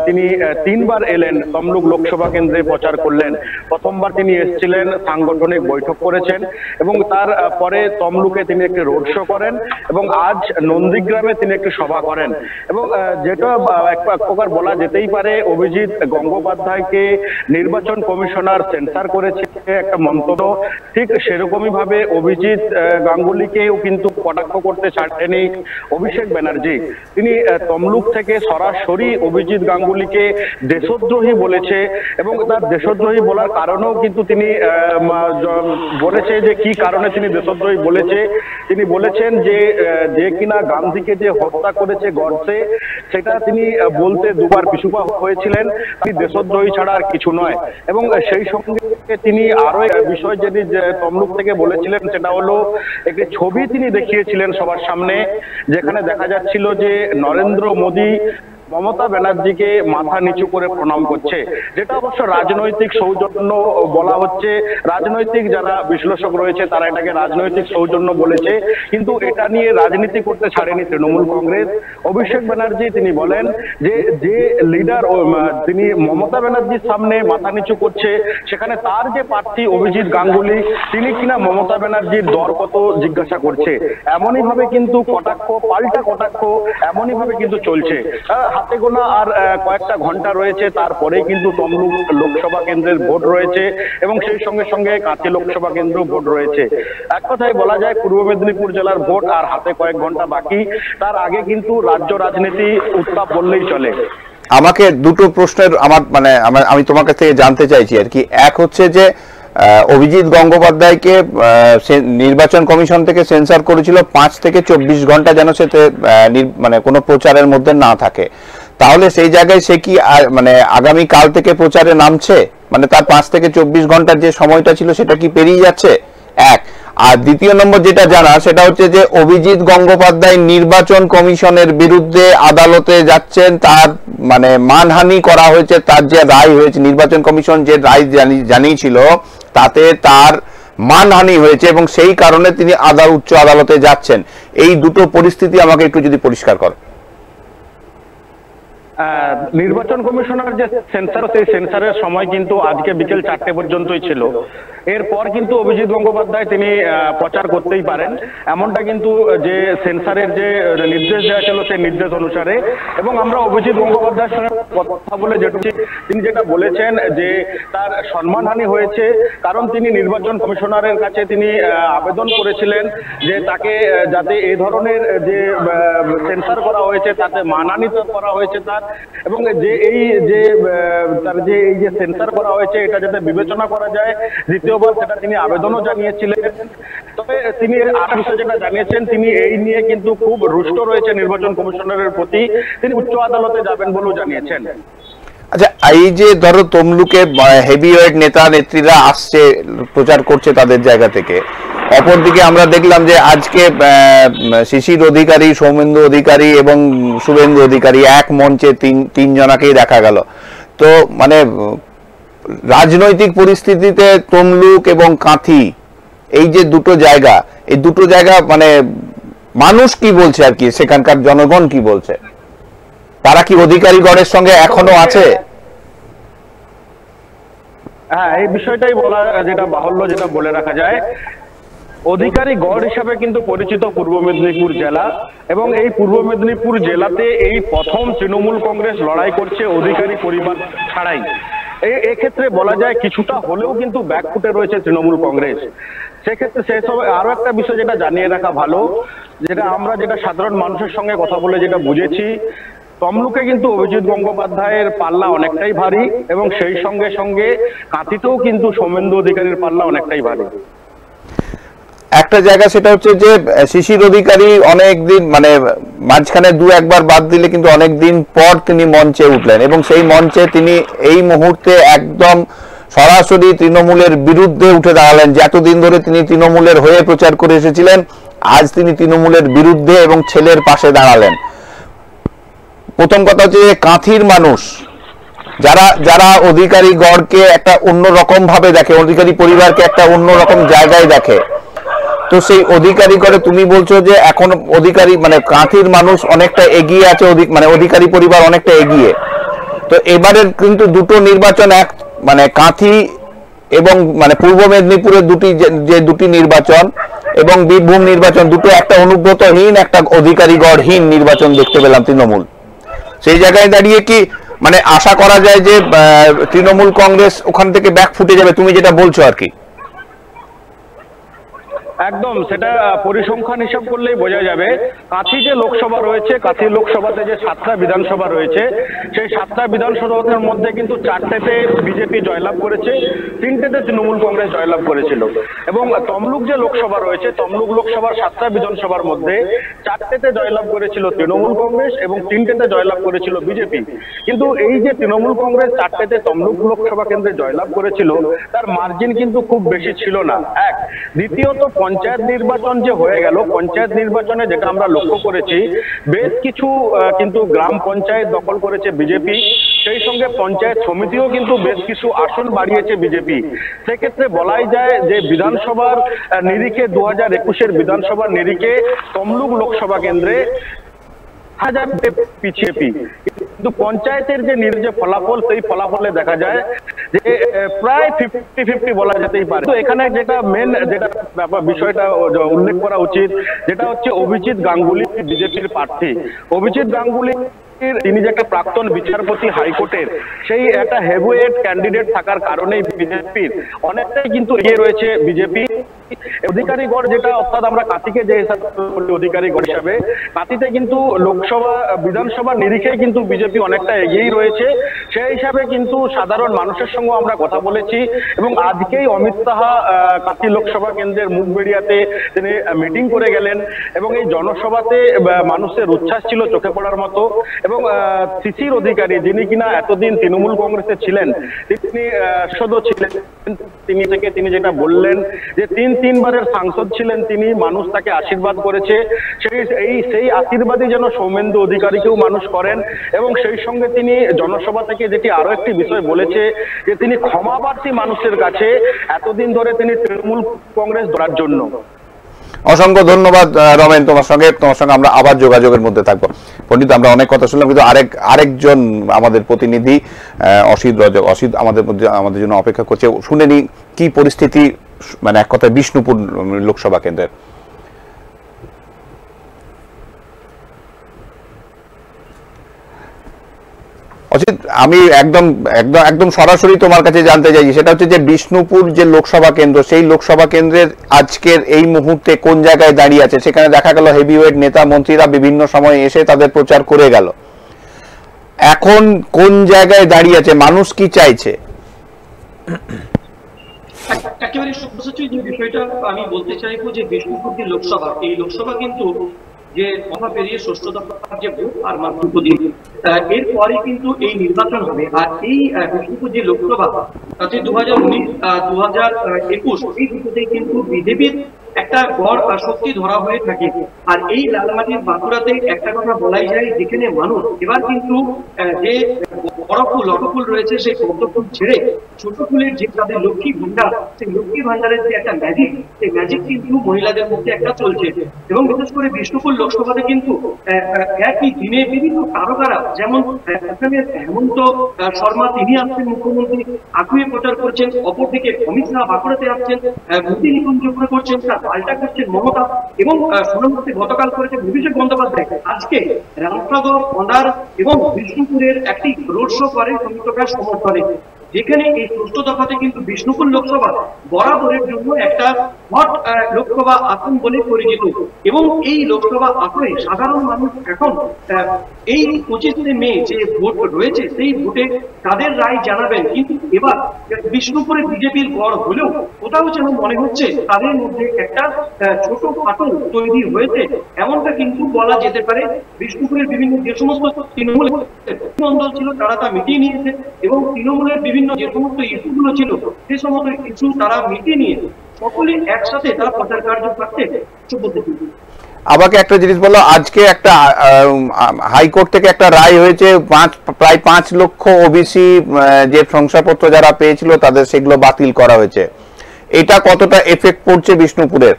তিনি 3 বার এলেন তমলুক লোকসভা কেন্দ্রে প্রচার করলেন। প্রথমবার তিনি এসেছিলেন, সাংগঠনিক বৈঠক করেছেন, এবং তার পরে তমলুকে তিনি একটি রোড শো করেন, এবং আজ নন্দীগ্রামে তিনি একটি সভা করেন। এবং যেটা এক প্রকার বলা যেতেই পারে, অভিজিৎ গঙ্গোপাধ্যায়কে নির্বাচন কমিশনার সেন্সার করেছে একটা মন্তব্য, ঠিক সেরকমই ভাবে অভিজিৎ গাঙ্গুলিকেও কিন্তু কটাক্ষ করতে ছাড়েনি অভিষেক ব্যানার্জি। তিনি তমলুক থেকে সরাসরি অভিজিৎ গাঙ্গুলিকে দেশদ্রোহী বলেছে, এবং তার দেশদ্রোহী বলার কারণেও কিন্তু তিনি বলেছে যে কি কারণে তিনি দেশদ্রোহী বলেছে। তিনি বলেছেন যে কিনা গান্ধীকে যে হত্যা করেছে গডসে, সেটা তিনি বলতে 2 বার পিছুপা হয়েছিলেন, তিনি দেশদ্রোহী ছাড়া আর কিছু নয়। এবং সেই সঙ্গে তিনি আরো বিষয় যেটি তমলুক থেকে বলেছিলেন, সেটা হলো একটি ছবি তিনি দেখিয়েছিলেন সবার সামনে, যেখানে দেখা যাচ্ছিল যে নরেন্দ্র মোদী মমতা ব্যানার্জিকে মাথা নিচু করে প্রণাম করছে, যেটা অবশ্য রাজনৈতিক সৌজন্য বলা হচ্ছে। রাজনৈতিক যারা বিশ্লেষক রয়েছে তারা এটাকে রাজনৈতিক সৌজন্য বলেছে, কিন্তু এটা নিয়ে রাজনীতি করতে ছাড়েনি তৃণমূল কংগ্রেস। অভিষেক ব্যানার্জি তিনি বলেন যে লিডার তিনি মমতা ব্যানার্জির সামনে মাথা নিচু করছে, সেখানে তার যে প্রার্থী অভিজিৎ গাঙ্গুলি তিনি কিনা মমতা ব্যানার্জির দর কত জিজ্ঞাসা করছে। এমনই ভাবে কিন্তু কটাক্ষ পাল্টা কটাক্ষ এমনই ভাবে কিন্তু চলছে। হাতে গোনা আর কয়েকটা ঘন্টা রয়েছে, তারপরে কিন্তু তমলুক লোকসভা কেন্দ্রের ভোট রয়েছে, এবং সেই সঙ্গে সঙ্গে কাঁথি লোকসভা কেন্দ্র ভোট রয়েছে। এক কথায় বলা যায় পূর্ব মেদিনীপুর জেলার ভোট আর হাতে কয়েক ঘন্টা বাকি। তার আগে কিন্তু রাজ্য রাজনীতি উত্তাপ বললেই চলে। আমাকে দুটো প্রশ্নের আমি তোমার কাছ থেকে জানতে চাইছি আর কি। এক হচ্ছে যে অভিজিৎ গঙ্গোপাধ্যায়কে নির্বাচন কমিশন থেকে সেন্সার করেছিল 5 থেকে 24 ঘন্টা যেন সে কোনো প্রচারের মধ্যে না থাকে। তাহলে সেই জায়গায় সে কি আগামী কাল থেকে প্রচারে নামছে? তার 5 থেকে 24 ঘন্টার যে সময়টা ছিল সেটা কি পেরিয়ে যাচ্ছে? এক। আর দ্বিতীয় নম্বর যেটা জানা সেটা হচ্ছে যে অভিজিৎ গঙ্গোপাধ্যায় নির্বাচন কমিশনের বিরুদ্ধে আদালতে যাচ্ছেন, তার মানহানি করা হয়েছে, তার যে রায় হয়েছে, নির্বাচন কমিশন যে রায় জানিয়েছিল তাতে তার মানহানি হয়েছে, এবং সেই কারণে তিনি উচ্চ আদালতে যাচ্ছেন। এই দুটো পরিস্থিতি আমাকে একটু যদি পরিষ্কার করো। নির্বাচন কমিশনার যে সেন্সার, সেই সেন্সারের সময় কিন্তু আজকে বিকেল 4টে পর্যন্তই ছিল। এরপর কিন্তু অভিজিৎ গঙ্গোপাধ্যায় তিনি প্রচার করতেই পারেন, এমনটা কিন্তু যে সেন্সারের যে নির্দেশ দেওয়া ছিল সেই নির্দেশ অনুসারে। এবং আমরা অভিজিৎ গঙ্গোপাধ্যায়ের সঙ্গে কথা বলে তিনি যেটা বলেছেন যে তার সম্মানহানি হয়েছে, কারণ তিনি নির্বাচন কমিশনারের কাছে তিনি আবেদন করেছিলেন যে তাকে যাতে এই ধরনের যে সেন্সার করা হয়েছে তাতে মানহানিত করা হয়েছে তার, এবং যে এই যে তার যে এই যে সেন্সার করা হয়েছে এটা যাতে বিবেচনা করা যায় দ্বিতীয়বার, সেটা তিনি আবেদনও জানিয়েছিলেন। তবে তিনি আর বিষয় যেটা জানিয়েছেন, তিনি এই নিয়ে কিন্তু খুব রুষ্ট রয়েছে নির্বাচন কমিশনারের প্রতি, তিনি উচ্চ আদালতে যাবেন বলেও জানিয়েছেন। আচ্ছা, এই যে ধরো তমলুকে হেভিওয়েট নেতা নেত্রীরা আসছে, প্রচার করছে তাদের জায়গা থেকে, অপরদিকে আমরা দেখলাম যে আজকে শিশির অধিকারী, সৌমেন্দু অধিকারী এবং শুভেন্দু অধিকারী এক মঞ্চে তিনজনাকেই দেখা গেল। তো মানে রাজনৈতিক পরিস্থিতিতে তমলুক এবং কাঁথি, এই যে দুটো জায়গা, এই দুটো জায়গা মানে মানুষ কি বলছে আর কি, সেখানকার জনগণ কি বলছে, তারা কি অধিকারীগণের সঙ্গে এখনো আছে? হ্যাঁ, এই বিষয়টাই বলা যেটা বাহুল্য, যেটা বলে রাখা যায়, অধিকারী গড় হিসাবে কিন্তু পরিচিত পূর্ব মেদিনীপুর জেলা, এবং এই পূর্ব মেদিনীপুর জেলাতে এই প্রথম তৃণমূল কংগ্রেস লড়াই করছে অধিকারী পরিবার ছাড়াই। এক্ষেত্রে বলা যায় কিছুটা হলেও কিন্তু ব্যাকফুটে রয়েছে তৃণমূল কংগ্রেস। সেক্ষেত্রে সেসব আরো একটা বিষয় যেটা জানিয়ে রাখা ভালো, যেটা আমরা যেটা সাধারণ মানুষের সঙ্গে কথা বলে যেটা বুঝেছি, তমলুকে কিন্তু অভিজিৎ গঙ্গোপাধ্যায়ের পাল্লা অনেকটাই ভারী, এবং সেই সঙ্গে সঙ্গে কাঁথিতেও কিন্তু সৌমেন্দু অধিকারীর পাল্লা অনেকটাই ভারী। একটা জায়গা সেটা হচ্ছে যে শিশির অধিকারী অনেকদিন মানে মাঝখানে দু একবার বাদ দিলে কিন্তু অনেকদিন পর তিনি মঞ্চে উঠলেন, এবং সেই মঞ্চে তিনি এই মুহূর্তে একদম সরাসরি তৃণমূলের বিরুদ্ধে উঠে দাঁড়ালেন। যে এতদিন ধরে তিনি তৃণমূলের হয়ে প্রচার করে এসেছিলেন, আজ তিনি তৃণমূলের বিরুদ্ধে এবং ছেলের পাশে দাঁড়ালেন। প্রথম কথা হচ্ছে যে কাঁথির মানুষ যারা যারা অধিকারী গড়কে একটা অন্যরকম ভাবে দেখে, অধিকারী পরিবারকে একটা অন্যরকম জায়গায় দেখে, তো সেই অধিকারী করে তুমি বলছো যে এখন অধিকারী মানে কাঁথির মানুষ অনেকটা এগিয়ে আছে, মানে অধিকারী পরিবার অনেকটা এগিয়ে। তো এবারের কিন্তু দুটো নির্বাচন, এক মানে কাঁথি এবং মানে পূর্ব মেদিনীপুরের যে দুটি নির্বাচন এবং বীরভূম নির্বাচন, দুটো একটা অনুব্রতহীন একটা অধিকারী গড়হীন নির্বাচন দেখতে পেলাম তৃণমূল। সেই জায়গায় দাঁড়িয়ে কি মানে আশা করা যায় যে তৃণমূল কংগ্রেস ওখান থেকে ব্যাক ফুটে যাবে, তুমি যেটা বলছো আর কি? একদম, সেটা পরিসংখ্যান হিসাব করলেই বোঝা যাবে। কাঁথি যে লোকসভা রয়েছে, কাঁথি লোকসভাতে যে 7টা বিধানসভা রয়েছে, সেই 7টা বিধানসভার মধ্যে কিন্তু 4টেতে বিজেপি জয়লাভ করেছে, 3টেতে তৃণমূল কংগ্রেস জয়লাভ করেছিল। এবং তমলুক যে লোকসভা রয়েছে, তমলুক লোকসভার 7টা বিধানসভার মধ্যে 4টেতে জয়লাভ করেছিল তৃণমূল কংগ্রেস এবং 3টেতে জয়লাভ করেছিল বিজেপি। কিন্তু এই যে তৃণমূল কংগ্রেস 4টেতে তমলুক লোকসভা কেন্দ্রে জয়লাভ করেছিল, তার মার্জিন কিন্তু খুব বেশি ছিল না। এক, দ্বিতীয়ত পঞ্চায়েত নির্বাচন যে হয়ে গেল, পঞ্চায়েত নির্বাচনে যেটা আমরা লক্ষ্য করেছি, বেশ কিছু কিন্তু গ্রাম পঞ্চায়েত দখল করেছে বিজেপি, সেই সঙ্গে পঞ্চায়েত সমিতিও কিন্তু বেশ কিছু আসন বাড়িয়েছে বিজেপি। সেক্ষেত্রে বলাই যায় যে বিধানসভার নিরিখে 2021-এর বিধানসভার নিরিখে তমলুক লোকসভা কেন্দ্রে পিছিয়ে, কিন্তু পঞ্চায়েতের যে ফলাফল, সেই ফলাফলে দেখা যায় যে প্রায় 50-50 বলা যেতেই পারে। তো এখানে যেটা মেন যেটা বিষয়টা উল্লেখ করা উচিত, যেটা হচ্ছে অভিজিৎ গাঙ্গুলি বিজেপির প্রার্থী। অভিজিৎ গাঙ্গুলি তিনি যে একটা প্রাক্তন বিচারপতি হাইকোর্টের, সেই একটা হেভিওয়েট ক্যান্ডিডেট থাকার কারণেই বিজেপির অনেকটাই কিন্তু এগিয়ে রয়েছে বিজেপি। অধিকারী গড় যেটা, অর্থাৎ আমরা কাঁথিকে যে হিসাবে অধিকারী গড় হিসাবে, কাঁথিতে কিন্তু লোকসভা বিধানসভা নিরিখে কিন্তু বিজেপি অনেকটা এগিয়েই রয়েছে। সেই হিসাবে কিন্তু সাধারণ মানুষের সঙ্গে আমরা কথা বলেছি, এবং আজকেই অমিত সাহা কাঁথি লোকসভা কেন্দ্রের মুখবেড়িয়াতে তিনি মিটিং করে গেলেন, এবং এই জনসভাতে মানুষের উচ্ছ্বাস ছিল চোখে পড়ার মতো। এবং শিশির অধিকারী, যিনি কিনা এতদিন তৃণমূল কংগ্রেসে ছিলেন, তিনি সদস্য ছিলেন, তিনি যেটা বললেন যে 3বারের সাংসদ ছিলেন তিনি, মানুষ তাকে আশীর্বাদ করেছে, সেই আশীর্বাদই যেন সৌমেন্দু অধিকারীকেও মানুষ করেন। এবং সেই সঙ্গে তিনি জনসভা থেকে যেটি আরো একটি বিষয় বলেছে, যে তিনি ক্ষমাপ্রার্থী মানুষের কাছে, এতদিন ধরে তিনি তৃণমূল কংগ্রেস ধরার জন্য। অসংখ্য ধন্যবাদ রমেন, তোমার সঙ্গে আমরা আবার যোগাযোগের মধ্যে থাকবো। পণ্ডিত, আমরা অনেক কথা শুনলাম, কিন্তু আরেকজন আমাদের প্রতিনিধি অসিত রজক, অসিত আমাদের জন্য অপেক্ষা করছে। শুনে নি কি পরিস্থিতি, মানে এক কথায় বিষ্ণুপুর লোকসভা কেন্দ্রের। অসিত, আমি একদম সরাসরি তোমার কাছে জানতে চাইছি, সেটা হচ্ছে যে বিষ্ণুপুর যে লোকসভা কেন্দ্র, সেই লোকসভা কেন্দ্রের আজকের এই মুহূর্তে কোন জায়গায় দাঁড়িয়ে আছে? সেখানে দেখা গেল হেভিওয়েট নেতা মন্ত্রীরা বিভিন্ন সময় এসে তাদের প্রচার করে গেল, এখন কোন জায়গায় দাঁড়িয়ে আছে, মানুষ কি চাইছে? একেবারে সত্যি যে বিষয়টা আমি বলতে চাইবো যে বিষ্ণুপুর যে লোকসভা, এই লোকসভা কিন্তু যে মহা পেরিয়ে ষষ্ঠ দফার যে ভোট আর মাত্র দিন, এরপরে কিন্তু এই নির্বাচন হবে। আর এই বিষ্ণুপুর যে লোকসভা, তাতে 2019 2021 এই দুটোতেই কিন্তু বিজেপির একটা গড় শক্তি ধরা হয়ে থাকে। আর এই লালমাটির বাঁকুড়াতে একটা কথা বলাই যায়, যেখানে মানুষ এবার কিন্তু যে বড় ফুল লটফুল রয়েছে, সেই পদ্ম ফুল ছেড়ে ছোট ফুলের যে তাদের লক্ষ্মী ভান্ডার, সেই লক্ষ্মী ভান্ডারের যে একটা ম্যাজিক, সেই ম্যাজিক কিন্তু মহিলাদের মধ্যে একটা চলছে। এবং বিশেষ করে বিষ্ণুপুর লোকসভাতে কিন্তু একই দিনে বিভিন্ন তারকারা, যেমন হেমন্ত শর্মা, তিনি আসছেন মুখ্যমন্ত্রী আকুয়ে প্রচার করছেন, অপরদিকে অমিত শাহ বাঁকুড়াতে আসছেন, মোদী নিকুঞ্জপুরে করছেন, তার পাল্টা করছেন মমতা, এবং সোনামুখী গতকাল করেছে অভিষেক বন্দ্যোপাধ্যায়। আজকে রামসাগর, অন্ডার এবং বিষ্ণুপুরের একটি রোড শো করে সমর্থকরা সমর্থনে, যেখানে এই ষষ্ঠ দফাতে কিন্তু বিষ্ণুপুর লোকসভা বরাবরের জন্য একটা হট লোকসভা আসন বলে পরিচিত। এবং এই লোকসভা আসনে সাধারণ মানুষ এখন এই 25শে মে যে ভোট রয়েছে, সেই ভোটে তাদের রায় জানাবেন। কিন্তু এবার বিষ্ণুপুরে বিজেপির গড় হলেও কোথাও যেন মনে হচ্ছে তাদের মধ্যে একটা ছোট ফাটল তৈরি হয়েছে, এমনটা কিন্তু বলা যেতে পারে। বিষ্ণুপুরের বিভিন্ন যে সমস্ত তৃণমূল অঞ্চল ছিল, তারা তা মিটিয়ে নিয়েছে, এবং তৃণমূলের বিভিন্ন যে সমস্ত ইস্যুগুলো ছিল, সে সমস্ত ইস্যু তারা মিটিয়ে নিয়ে সকলে একসাথে তারা প্রচার কার্য করতে। আমাকে একটা জিনিস বলো, আজকে একটা হাইকোর্ট থেকে একটা রায় হয়েছে, প্রায় 5 লক্ষ ওবিসি যে শংসাপত্র যারা পেয়েছিল তাদের সেগুলো বাতিল করা হয়েছে। এটা কতটা এফেক্ট পড়ছে বিষ্ণুপুরের?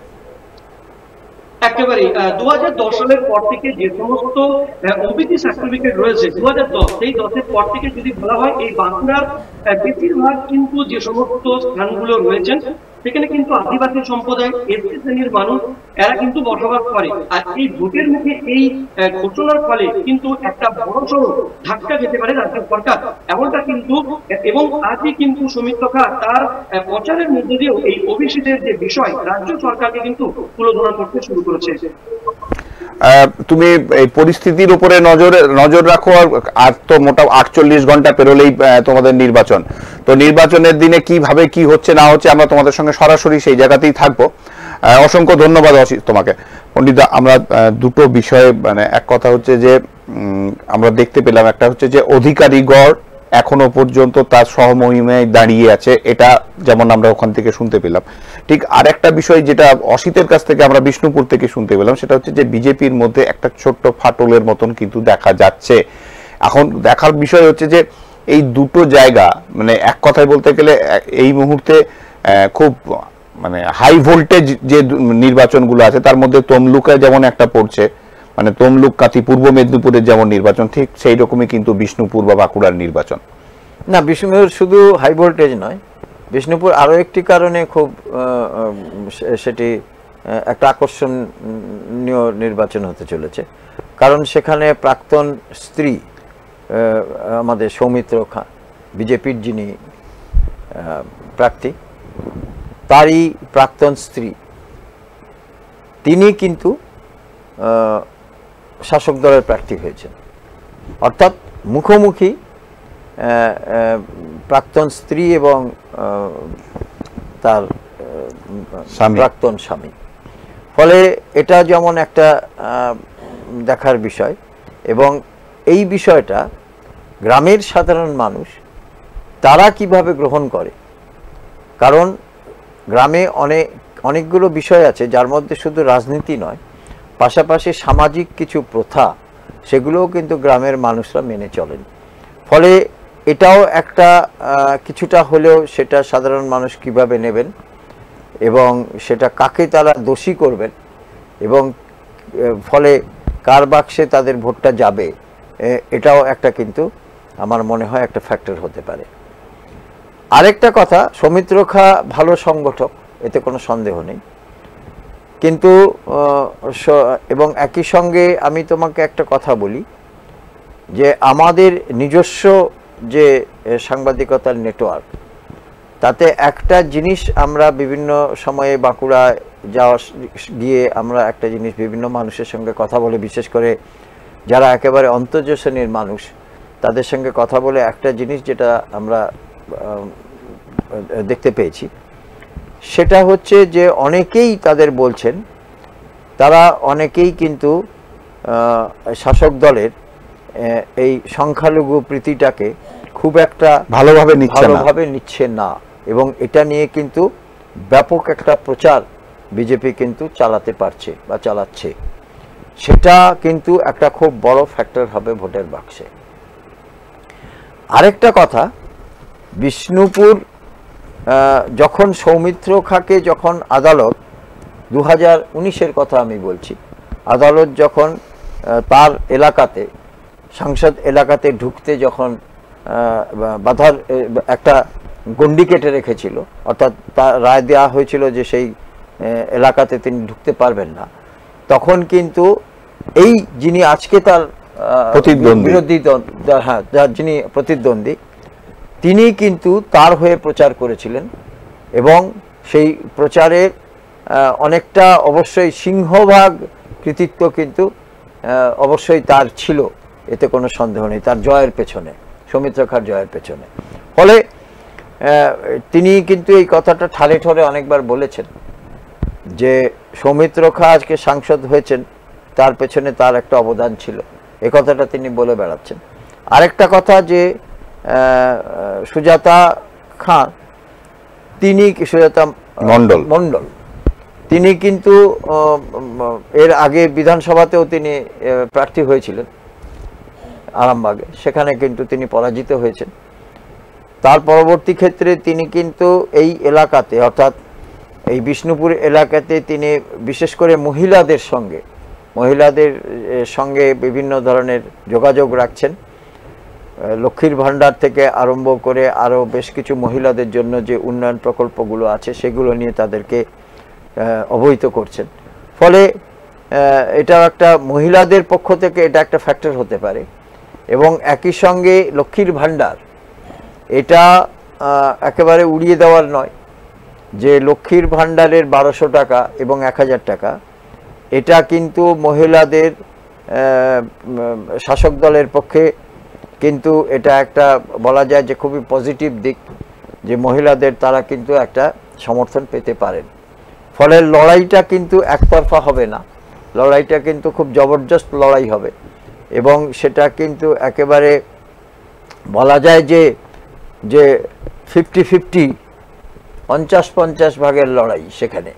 একেবারেই 2010 সালের পর থেকে যে সমস্ত ওবিসি সার্টিফিকেট রয়েছে, 2010 সেই 10-এর পর থেকে যদি বলা হয়, এই বাঁকুড়ার বেশিরভাগ কিন্তু যে সমস্ত স্থানগুলো রয়েছেন, সেখানে কিন্তু আদিবাসী সম্প্রদায়, এসসি শ্রেণীর মানুষ, এরা কিন্তু বসবাস করে। আর এই ভোটের মুখে এই ঘোষণার ফলে কিন্তু একটা বড়সড় ধাক্কা যেতে পারে রাজ্য সরকার, এমনটা কিন্তু। এবং আজই কিন্তু সৌমিত্র খাঁ তার প্রচারের মধ্যে দিয়েও এই ওবিসিদের যে বিষয়, রাজ্য সরকারকে কিন্তু তুলনা করতে শুরু করেছে। তুমি এই পরিস্থিতির উপরে নজর রাখো, আর তো মোটা 48 ঘন্টা পেরোলেই তোমাদের নির্বাচন। তো নির্বাচনের দিনে কিভাবে কি হচ্ছে না হচ্ছে আমরা তোমাদের সঙ্গে সরাসরি সেই জায়গাতেই থাকবো। অসংখ্য ধন্যবাদ তোমাকে। পণ্ডিত, আমরা দুটো বিষয়ে, মানে এক কথা হচ্ছে যে আমরা দেখতে পেলাম, একটা হচ্ছে যে অধিকারীগড় এখনো পর্যন্ত তার সহমহিমায় দাঁড়িয়ে আছে, এটা যেমন আমরা ওখান থেকে শুনতে পেলাম। ঠিক আর একটা বিষয় যেটা অসিতের কাছ থেকে আমরা বিষ্ণুপুর থেকে শুনতে পেলাম, সেটা হচ্ছে যে বিজেপির মধ্যে একটা ছোট্ট ফাটলের মতন কিন্তু দেখা যাচ্ছে। এখন দেখার বিষয় হচ্ছে যে এই দুটো জায়গা, মানে এক কথায় বলতে গেলে এই মুহূর্তে খুব মানে হাই ভোল্টেজ যে নির্বাচনগুলো আছে, তার মধ্যে তমলুকে যেমন একটা পড়ছে, মানে তমলুক কাতি পূর্ব মেদিনীপুরের যেমন নির্বাচন, ঠিক সেই রকমই কিন্তু বিষ্ণুপুর বা বাঁকুড়ার নির্বাচন। না, বিষ্ণুপুর শুধু হাই ভোল্টেজ নয়, বিষ্ণুপুর আরো একটি কারণে খুব সেটি একটা আকর্ষণীয় নির্বাচন হতে চলেছে। কারণ সেখানে প্রাক্তন স্ত্রী আমাদের সৌমিত্র খাঁ, বিজেপির যিনি প্রার্থী, তারই প্রাক্তন স্ত্রী, তিনি কিন্তু শাসক দলের প্রার্থী হয়েছেন। অর্থাৎ মুখোমুখি প্রাক্তন স্ত্রী এবং তার প্রাক্তন স্বামী। ফলে এটা যেমন একটা দেখার বিষয়, এবং এই বিষয়টা গ্রামের সাধারণ মানুষ তারা কিভাবে গ্রহণ করে। কারণ গ্রামে অনেকগুলো বিষয় আছে, যার মধ্যে শুধু রাজনীতি নয়, পাশাপাশি সামাজিক কিছু প্রথা, সেগুলোও কিন্তু গ্রামের মানুষরা মেনে চলেন। ফলে এটাও একটা কিছুটা হলেও সেটা সাধারণ মানুষ কিভাবে নেবেন এবং সেটা কাকে তারা দোষী করবেন, এবং ফলে কার বাক্সে তাদের ভোটটা যাবে এটাও একটা কিন্তু আমার মনে হয় একটা ফ্যাক্টর হতে পারে। আরেকটা কথা, সৌমিত্র খাঁ ভালো সংগঠক, এতে কোনো সন্দেহ নেই, কিন্তু এবং একই সঙ্গে আমি তোমাকে একটা কথা বলি যে আমাদের নিজস্ব যে সাংবাদিকতার নেটওয়ার্ক, তাতে একটা জিনিস আমরা বিভিন্ন সময়ে বাঁকুড়ায় যাওয়া গিয়ে আমরা একটা জিনিস বিভিন্ন মানুষের সঙ্গে কথা বলে, বিশেষ করে যারা একেবারে অন্তর্জ শ্রেণীর মানুষ, তাদের সঙ্গে কথা বলে একটা জিনিস যেটা আমরা দেখতে পেয়েছি, সেটা হচ্ছে যে অনেকেই তাদের বলছেন, তারা অনেকেই কিন্তু শাসক দলের এই সংখ্যালঘু প্রীতিটাকে খুব একটা ভালোভাবে নিচ্ছে না, এবং এটা নিয়ে কিন্তু ব্যাপক একটা প্রচার বিজেপি কিন্তু চালাতে পারছে বা চালাচ্ছে। সেটা কিন্তু একটা খুব বড় ফ্যাক্টর হবে ভোটের বাক্সে। আরেকটা কথা, বিষ্ণুপুর যখন সৌমিত্র খাঁকে যখন আদালত 2019-এর কথা আমি বলছি, আদালত যখন তার এলাকাতে, সংসদ এলাকাতে ঢুকতে যখন বাধার একটা গণ্ডি কেটে রেখেছিল, অর্থাৎ তার রায় দেওয়া হয়েছিল যে সেই এলাকাতে তিনি ঢুকতে পারবেন না, তখন কিন্তু এই যিনি আজকে তার বিরোধী যিনি প্রতিদ্বন্দ্বী, তিনি কিন্তু তার হয়ে প্রচার করেছিলেন, এবং সেই প্রচারের অনেকটা অবশ্যই সিংহভাগ কৃতিত্ব কিন্তু অবশ্যই তার ছিল, এতে কোনো সন্দেহ নেই, তার জয়ের পেছনে, সৌমিত্র খাঁর জয়ের পেছনে। ফলে তিনি কিন্তু এই কথাটা ঠালে ঠরে অনেকবার বলেছেন যে সৌমিত্র খাঁ আজকে সাংসদ হয়েছেন, তার পেছনে তার একটা অবদান ছিল, এ কথাটা তিনি বলে বেড়াচ্ছেন। আরেকটা কথা যে সুজাতা খাঁ, সুজাতা মণ্ডল, তিনি কিন্তু এর আগে বিধানসভাতেও তিনি প্রার্থী হয়েছিলেন আরামবাগে, সেখানে কিন্তু তিনি পরাজিত হয়েছেন। তার পরবর্তী ক্ষেত্রে তিনি কিন্তু এই এলাকাতে, অর্থাৎ এই বিষ্ণুপুর এলাকাতে তিনি বিশেষ করে মহিলাদের সঙ্গে বিভিন্ন ধরনের যোগাযোগ রাখছেন। লক্ষ্মীর ভাণ্ডার থেকে আরম্ভ করে আরও বেশ কিছু মহিলাদের জন্য যে উন্নয়ন প্রকল্পগুলো আছে সেগুলো নিয়ে তাদেরকে অবহিত করছেন। ফলে এটা একটা মহিলাদের পক্ষ থেকে এটা একটা ফ্যাক্টর হতে পারে। এবং একই সঙ্গে লক্ষ্মীর ভাণ্ডার, এটা একেবারে উড়িয়ে দেওয়ার নয় যে লক্ষ্মীর ভাণ্ডারের 1200 টাকা এবং 1000 টাকা, এটা কিন্তু মহিলাদের শাসক দলের পক্ষে কিন্তু এটা একটা বলা যায় যে খুবই পজিটিভ দিক, যে মহিলাদের তারা কিন্তু একটা সমর্থন পেতে পারেন। ফলে লড়াইটা কিন্তু একতরফা হবে না, লড়াইটা কিন্তু খুব জবরদস্ত লড়াই হবে, এবং সেটা কিন্তু একেবারে বলা যায় যে 50-50, 50-50 ভাগের লড়াই, সেখানে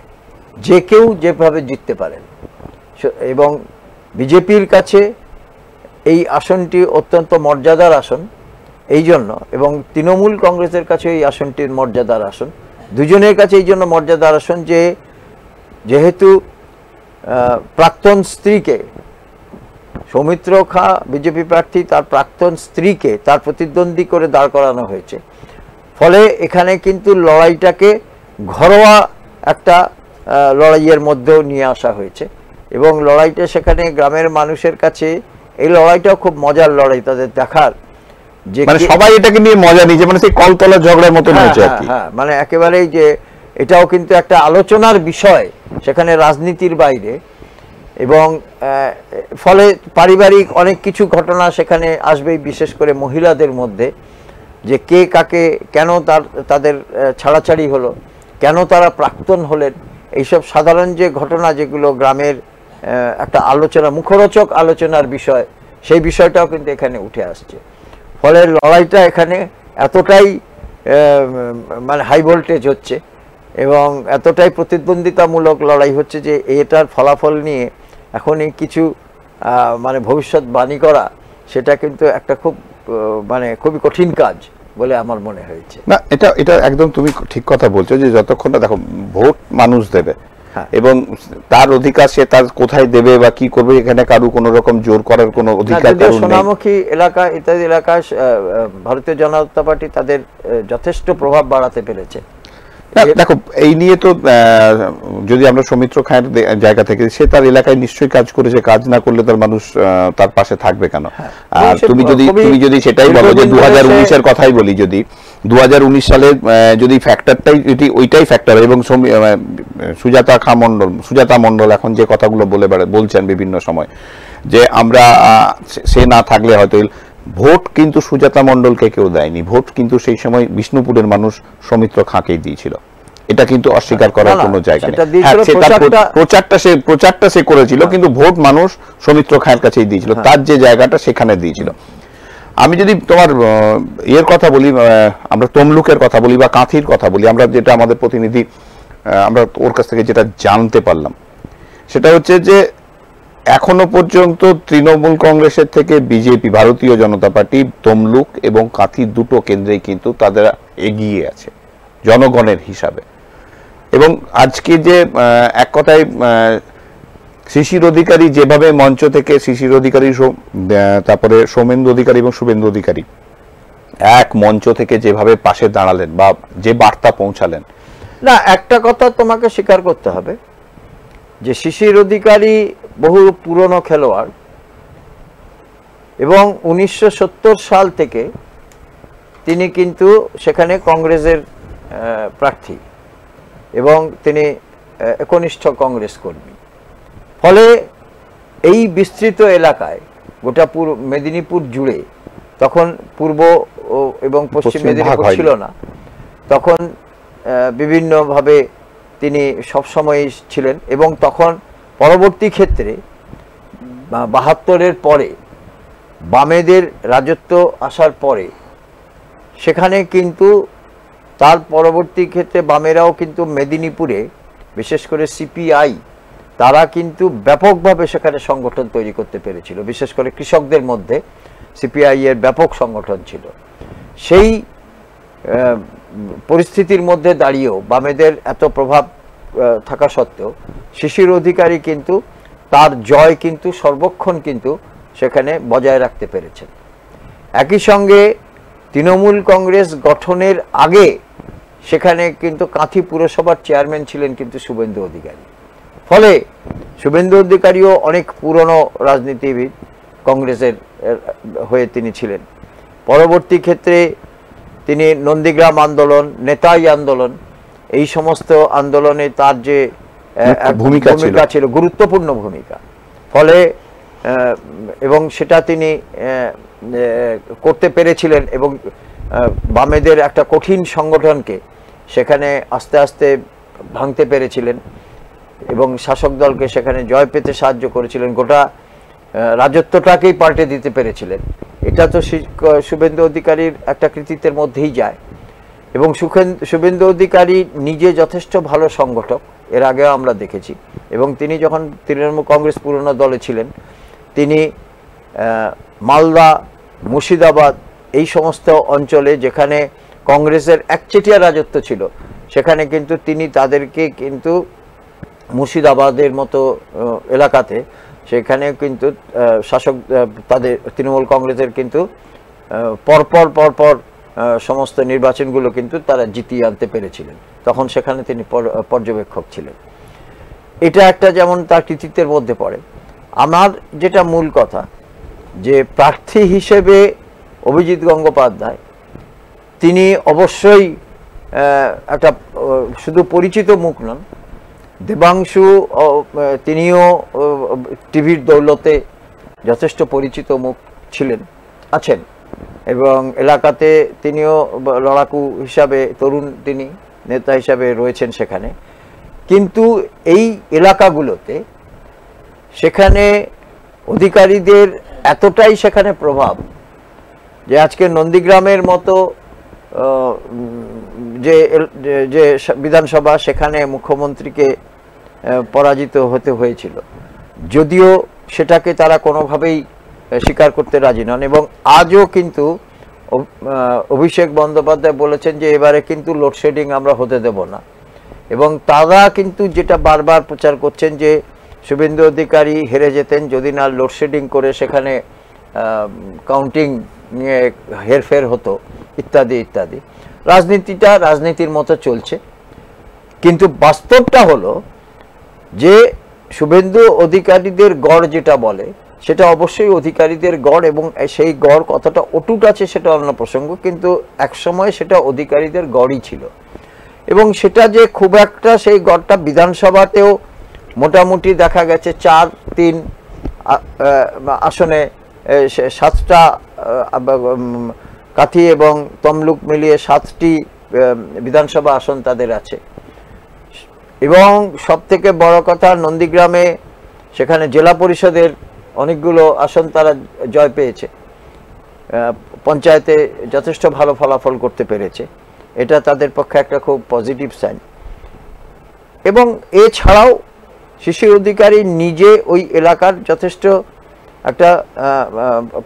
যে কেউ যেভাবে জিততে পারেন। এবং বিজেপির কাছে এই আসনটি অত্যন্ত মর্যাদার আসন এই জন্য, এবং তৃণমূল কংগ্রেসের কাছে এই আসনটির মর্যাদার আসন, দুজনের কাছে এই জন্য মর্যাদার আসন যে যেহেতু প্রাক্তন স্ত্রীকে, সৌমিত্র খাঁ বিজেপি প্রার্থী, তার প্রাক্তন স্ত্রীকে তার প্রতিদ্বন্দ্বী করে দাঁড় করানো হয়েছে। ফলে এখানে কিন্তু লড়াইটাকে ঘরোয়া একটা লড়াইয়ের মধ্যেও নিয়ে আসা হয়েছে, এবং লড়াইটা সেখানে গ্রামের মানুষের কাছে এই লড়াইটাও খুব মজার লড়াই তাদের দেখার, যে সবাই এটাকে নিয়ে মজা নিচ্ছে, মানে সেই কলতলা ঝগড়ার মতো হয়েছে আর কি। মানে একেবারেই যে এটাও কিন্তু একটা আলোচনার বিষয় সেখানে, রাজনীতির বাইরে। এবং ফলে পারিবারিক অনেক কিছু ঘটনা সেখানে আসবেই, বিশেষ করে মহিলাদের মধ্যে, যে কে কাকে কেন তাদের ছাড়াছাড়ি হলো, কেন তারা প্রাক্তন হলেন, এইসব সাধারণ যে ঘটনা যেগুলো গ্রামের একটা আলোচনা, মুখরোচক আলোচনার বিষয়, সেই বিষয়টাও কিন্তু এখানে উঠে আসছে। ফলে লড়াইটা এখানে এতটাই মানে হাই ভোল্টেজ হচ্ছে এবং এতটাই প্রতিদ্বন্দ্বিতামূলক লড়াই হচ্ছে যে এটার ফলাফল নিয়ে এখনই কিছু মানে ভবিষ্যৎবাণী করা, সেটা কিন্তু একটা খুব মানে খুবই কঠিন কাজ বলে আমার মনে হয়েছে। না, এটা একদম তুমি ঠিক কথা বলছো যে যতক্ষণ না দেখো ভোট মানুষ দেবে, এবং তার অধিকার সে তার কোথায় দেবে বা কি করবে, এখানে কারো কোনো রকম জোর করার কোনো অধিকার নেই। সোনামুখী এলাকা ইত্যাদি এলাকায় ভারতীয় জনতা পার্টি তাদের যথেষ্ট প্রভাব বাড়াতে পেরেছে। দেখো, এই নিয়ে তো যদি আমরা সৌমিত্র খায়ের জায়গা থেকে, সে তার এলাকায় নিশ্চয়ই কাজ করেছে, কাজ না করলে তার মানুষ তার পাশে থাকবে কেন? আর তুমি যদি সেটাই বলো যে 2019-এর কথাই বলি, যদি 2019 সালে যদি ফ্যাক্টরটাই ওইটাই ফ্যাক্টর, এবং সুজাতা মণ্ডল এখন যে কথাগুলো বলছেন বিভিন্ন সময়, যে আমরা সে না থাকলে হয়তো ভোট কিন্তু সুজাতা মণ্ডলকে কেউ দেয়নি, ভোট কিন্তু সেই সময় বিষ্ণুপুরের মানুষ সৌমিত্র খাঁকেই দিয়েছিল, এটা কিন্তু অস্বীকার করার কোনো জায়গা নেই। প্রচারটা সে করেছিল, কিন্তু ভোট মানুষ সৌমিত্র খাঁয়ের কাছেই দিয়েছিল, তার যে জায়গাটা সেখানে দিয়েছিল। আমি যদি তোমার ইয়ের কথা বলি, আমরা তমলুকের কথা বলি বা কাঁথির কথা বলি, আমরা যেটা আমাদের প্রতিনিধি আমরা ওর কাছ থেকে যেটা জানতে পারলাম, সেটা হচ্ছে যে এখনো পর্যন্ত তৃণমূল কংগ্রেসের থেকে বিজেপি, ভারতীয় জনতা পার্টি তমলুক এবং কাঁথি দুটো কেন্দ্রেই কিন্তু তাদের এগিয়ে আছে জনগণের হিসাবে। এবং আজকে যে এক কথায় শিশির অধিকারী যেভাবে মঞ্চ থেকে, শিশির অধিকারী তারপরে সৌমেন্দু অধিকারী এবং শুভেন্দু অধিকারী এক মঞ্চ থেকে যেভাবে পাশে দাঁড়ালেন বা যে বার্তা পৌঁছালেন, না, একটা কথা তোমাকে স্বীকার করতে হবে যে শিশির অধিকারী বহু পুরনো খেলোয়াড়, এবং 1970 সাল থেকে তিনি কিন্তু সেখানে কংগ্রেসের প্রার্থী এবং তিনি একনিষ্ঠ কংগ্রেস কর্মী। ফলে এই বিস্তৃত এলাকায় গোটা মেদিনীপুর জুড়ে, তখন পূর্ব এবং পশ্চিম মেদিনীপুর ছিল না, তখন বিভিন্নভাবে তিনি সবসময় ছিলেন। এবং তখন পরবর্তী ক্ষেত্রে 72-এর পরে বামেদের রাজত্ব আসার পরে সেখানে কিন্তু তার পরবর্তী ক্ষেত্রে বামেরাও কিন্তু মেদিনীপুরে, বিশেষ করে সিপিআই, তারা কিন্তু ব্যাপকভাবে সেখানে সংগঠন তৈরি করতে পেরেছিল। বিশেষ করে কৃষকদের মধ্যে সিপিআই এর ব্যাপক সংগঠন ছিল। সেই পরিস্থিতির মধ্যে দাঁড়িয়েও বামেদের এত প্রভাব থাকা সত্ত্বেও শিশির অধিকারী কিন্তু তার জয় কিন্তু সর্বক্ষণ কিন্তু সেখানে বজায় রাখতে পেরেছেন। একই সঙ্গে তৃণমূল কংগ্রেস গঠনের আগে সেখানে কিন্তু কাঁথি পুরসভার চেয়ারম্যান ছিলেন কিন্তু শুভেন্দু অধিকারী। ফলে শুভেন্দু অধিকারীও অনেক পুরনো রাজনীতিবিদ, কংগ্রেসের হয়ে তিনি ছিলেন। পরবর্তী ক্ষেত্রে তিনি নন্দীগ্রাম আন্দোলন, নেতাই আন্দোলন, এই সমস্ত আন্দোলনে তার যে ভূমিকা ছিল, গুরুত্বপূর্ণ ভূমিকা। ফলে এবং সেটা তিনি করতে পেরেছিলেন এবং বামেদের একটা কঠিন সংগঠনকে সেখানে আস্তে আস্তে ভাঙতে পেরেছিলেন এবং শাসক দলকে সেখানে জয় পেতে সাহায্য করেছিলেন, গোটা রাজত্বটাকেই পাল্টে দিতে পেরেছিলেন। এটা তো শুভেন্দু অধিকারীর একটা কৃতিত্বের মধ্যেই যায়। এবং শুভেন্দু অধিকারী নিজে যথেষ্ট ভালো সংগঠক, এর আগেও আমরা দেখেছি। এবং তিনি যখন তৃণমূল কংগ্রেস পুরনো দলে ছিলেন, তিনি মালদা, মুর্শিদাবাদ এই সমস্ত অঞ্চলে যেখানে কংগ্রেসের একচেটিয়া রাজত্ব ছিল, সেখানে কিন্তু তিনি তাদেরকে কিন্তু মুর্শিদাবাদের মতো এলাকাতে সেখানে কিন্তু শাসক তাদের তৃণমূল কংগ্রেসের কিন্তু পরপর সমস্ত নির্বাচনগুলো কিন্তু তারা জিতিয়ে আনতে পেরেছিলেন। তখন সেখানে তিনি পর্যবেক্ষক ছিলেন। এটা একটা যেমন তার কৃতিত্বের মধ্যে পড়ে। আমার যেটা মূল কথা, যে প্রার্থী হিসেবে অভিজিৎ গঙ্গোপাধ্যায় তিনি অবশ্যই একটা শুধু পরিচিত মুখ নন, দেবাংশু তিনিও টিভির দৌলতে যথেষ্ট পরিচিত মুখ আছেন এবং এলাকাতে তিনিও লড়াকু হিসাবে, তরুণ তিনি নেতা হিসাবে রয়েছেন সেখানে। কিন্তু এই এলাকাগুলোতে সেখানে অধিকারীদের এতটাই সেখানে প্রভাব যে আজকে নন্দীগ্রামের মতো যে বিধানসভা, সেখানে মুখ্যমন্ত্রীকে পরাজিত হতে হয়েছিল, যদিও সেটাকে তারা কোনোভাবেই স্বীকার করতে রাজি নন। এবং আজও কিন্তু অভিষেক বন্দ্যোপাধ্যায় বলেছেন যে এবারে কিন্তু লোডশেডিং আমরা হতে দেব না। এবং তারা কিন্তু যেটা বারবার প্রচার করছেন যে শুভেন্দু অধিকারী হেরে যেতেন যদি না লোডশেডিং করে সেখানে কাউন্টিং নিয়ে হেরফের হতো ইত্যাদি ইত্যাদি। রাজনীতিটা রাজনীতির মতো চলছে, কিন্তু বাস্তবটা হলো যে শুভেন্দু অধিকারীদের গড় যেটা বলে সেটা অবশ্যই অধিকারীদের গড়, এবং সেই গড় কতটা অটুট আছে সেটা অন্য প্রসঙ্গ, কিন্তু একসময় সেটা অধিকারীদের গড়ই ছিল। এবং সেটা যে খুব একটা সেই গড়টা বিধানসভাতেও মোটামুটি দেখা গেছে 4-3 আসনে 7টা কাথি এবং তমলুক মিলিয়ে 7টি বিধানসভা আসন তাদের আছে। এবং সব থেকে বড় কথা নন্দীগ্রামে সেখানে জেলা পরিষদের অনেকগুলো আসন তারা জয় পেয়েছে, পঞ্চায়েতে যথেষ্ট ভালো ফলাফল করতে পেরেছে, এটা তাদের পক্ষে একটা খুব পজিটিভ সাইন। এবং এছাড়াও শিশির অধিকারী নিজে ওই এলাকার যথেষ্ট একটা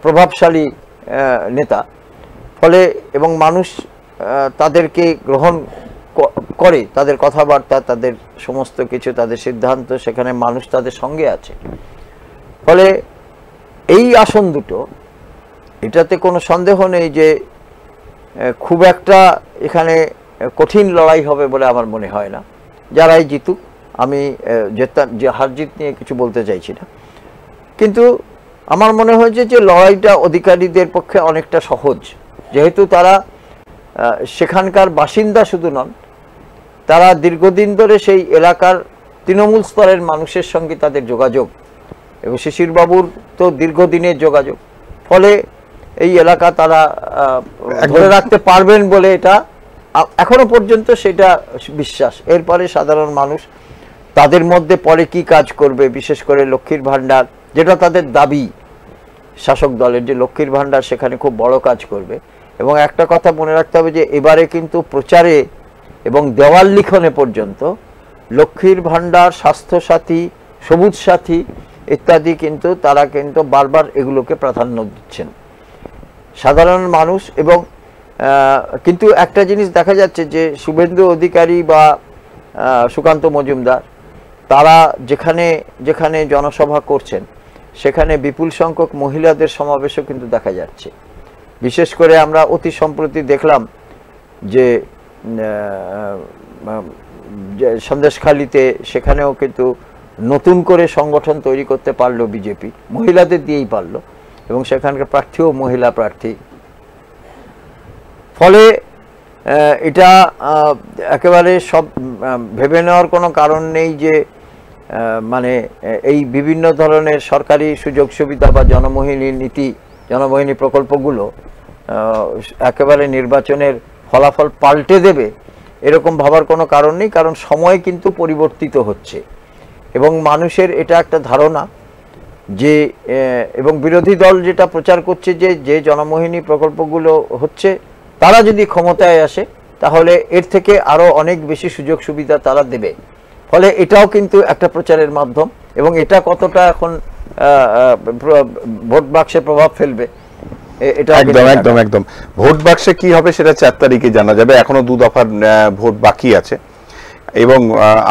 প্রভাবশালী নেতা, ফলে এবং মানুষ তাদেরকে গ্রহণ করে, তাদের কথাবার্তা, তাদের সমস্ত কিছু, তাদের সিদ্ধান্ত, সেখানে মানুষ তাদের সঙ্গে আছে। ফলে এই আসন দুটো, এটাতে কোনো সন্দেহ নেই যে খুব একটা এখানে কঠিন লড়াই হবে বলে আমার মনে হয় না। যারাই জিতুক, আমি যে হার জিত নিয়ে কিছু বলতে চাইছি না, কিন্তু আমার মনে হয়েছে যে লড়াইটা অধিকারীদের পক্ষে অনেকটা সহজ, যেহেতু তারা সেখানকার বাসিন্দা শুধু নন, তারা দীর্ঘদিন ধরে সেই এলাকার তৃণমূল স্তরের মানুষের সঙ্গে তাদের যোগাযোগ, এবং শিশিরবাবুর তো দীর্ঘদিনের যোগাযোগ, ফলে এই এলাকা তারা ধরে রাখতে পারবেন বলে এটা এখনো পর্যন্ত সেটা বিশ্বাস। এরপরে সাধারণ মানুষ তাদের মধ্যে পরে কি কাজ করবে, বিশেষ করে লক্ষ্মীর ভাণ্ডার, যেটা তাদের দাবি শাসক দলের, যে লক্ষ্মীর ভাণ্ডার সেখানে খুব বড় কাজ করবে। এবং একটা কথা মনে রাখতে হবে যে এবারে কিন্তু প্রচারে এবং দেওয়াল লিখনে পর্যন্ত লক্ষ্মীর ভাণ্ডার, স্বাস্থ্যসাথী, সবুজ সাথী ইত্যাদি কিন্তু তারা কিন্তু বারবার এগুলোকে প্রাধান্য দিচ্ছেন সাধারণ মানুষ। এবং কিন্তু একটা জিনিস দেখা যাচ্ছে যে শুভেন্দু অধিকারী বা সুকান্ত মজুমদার তারা যেখানে যেখানে জনসভা করছেন সেখানে বিপুল সংখ্যক মহিলাদের সমাবেশও কিন্তু দেখা যাচ্ছে। বিশেষ করে আমরা অতি সম্প্রতি দেখলাম যে সন্দেশখালীতে, সেখানেও কিন্তু নতুন করে সংগঠন তৈরি করতে পারলো বিজেপি, মহিলাদের দিয়েই পারলো, এবং সেখানকার প্রার্থীও মহিলা প্রার্থী। ফলে এটা একেবারে সব ভেবে নেওয়ার কোনো কারণ নেই যে মানে এই বিভিন্ন ধরনের সরকারি সুযোগ সুবিধা বা জনমোহিনী নীতি, জনমোহিনী প্রকল্পগুলো একেবারে নির্বাচনের ফলাফল পাল্টে দেবে, এরকম ভাবার কোনো কারণ নেই। কারণ সময় কিন্তু পরিবর্তিত হচ্ছে, এবং মানুষের এটা একটা ধারণা যে, এবং বিরোধী দল যেটা প্রচার করছে যে জনমোহিনী প্রকল্পগুলো হচ্ছে, তারা যদি ক্ষমতায় আসে তাহলে এর থেকে আরো অনেক বেশি সুযোগ সুবিধা তারা দেবে। ফলে এটাও কিন্তু একটা প্রচারের মাধ্যম, এবং এটা কতটা এখন ভোট বাক্সে প্রভাব ফেলবে এটা একদম একদম একদম ভোট বাক্সে কি হবে সেটা 4 তারিখে জানা যাবে। এখনো 2 দফার ভোট বাকি আছে, এবং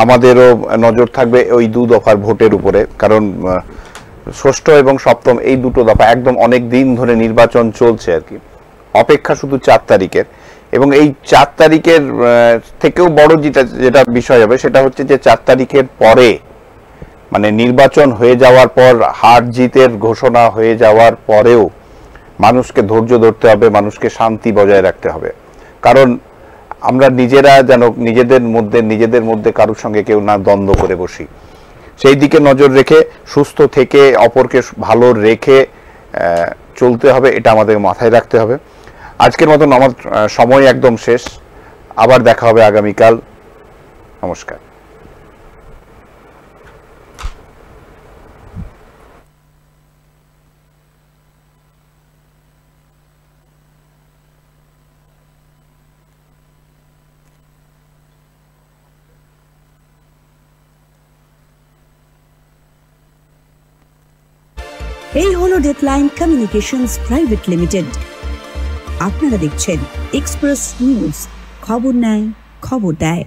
আমাদেরও নজর থাকবে ওই 2 দফার ভোটের উপরে, কারণ ষষ্ঠ এবং সপ্তম এই 2 দফা একদম অনেক দিন ধরে নির্বাচন চলছে আর কি। অপেক্ষা শুধু 4 তারিখের, এবং এই 4 তারিখের থেকেও বড় যেটা বিষয় হবে সেটা হচ্ছে যে 4 তারিখের পরে, মানে নির্বাচন হয়ে যাওয়ার পর, হার জিতের ঘোষণা হয়ে যাওয়ার পরেও মানুষকে ধৈর্য ধরতে হবে, মানুষকে শান্তি বজায় রাখতে হবে। কারণ আমরা নিজেরা যেন নিজেদের মধ্যে কারোর সঙ্গে কেউ না দ্বন্দ্ব করে বসি, সেই দিকে নজর রেখে সুস্থ থেকে অপরকে ভালো রেখে চলতে হবে, এটা আমাদের মাথায় রাখতে হবে। আজকের মতন আমার সময় একদম শেষ, আবার দেখা হবে আগামীকাল। নমস্কার। এই হলো ডেডলাইন কমিউনিকেশনস প্রাইভেট লিমিটেড। আপনারা দেখছেন এক্সপ্রেস নিউজ, খবর নেয়, খবর দেয়।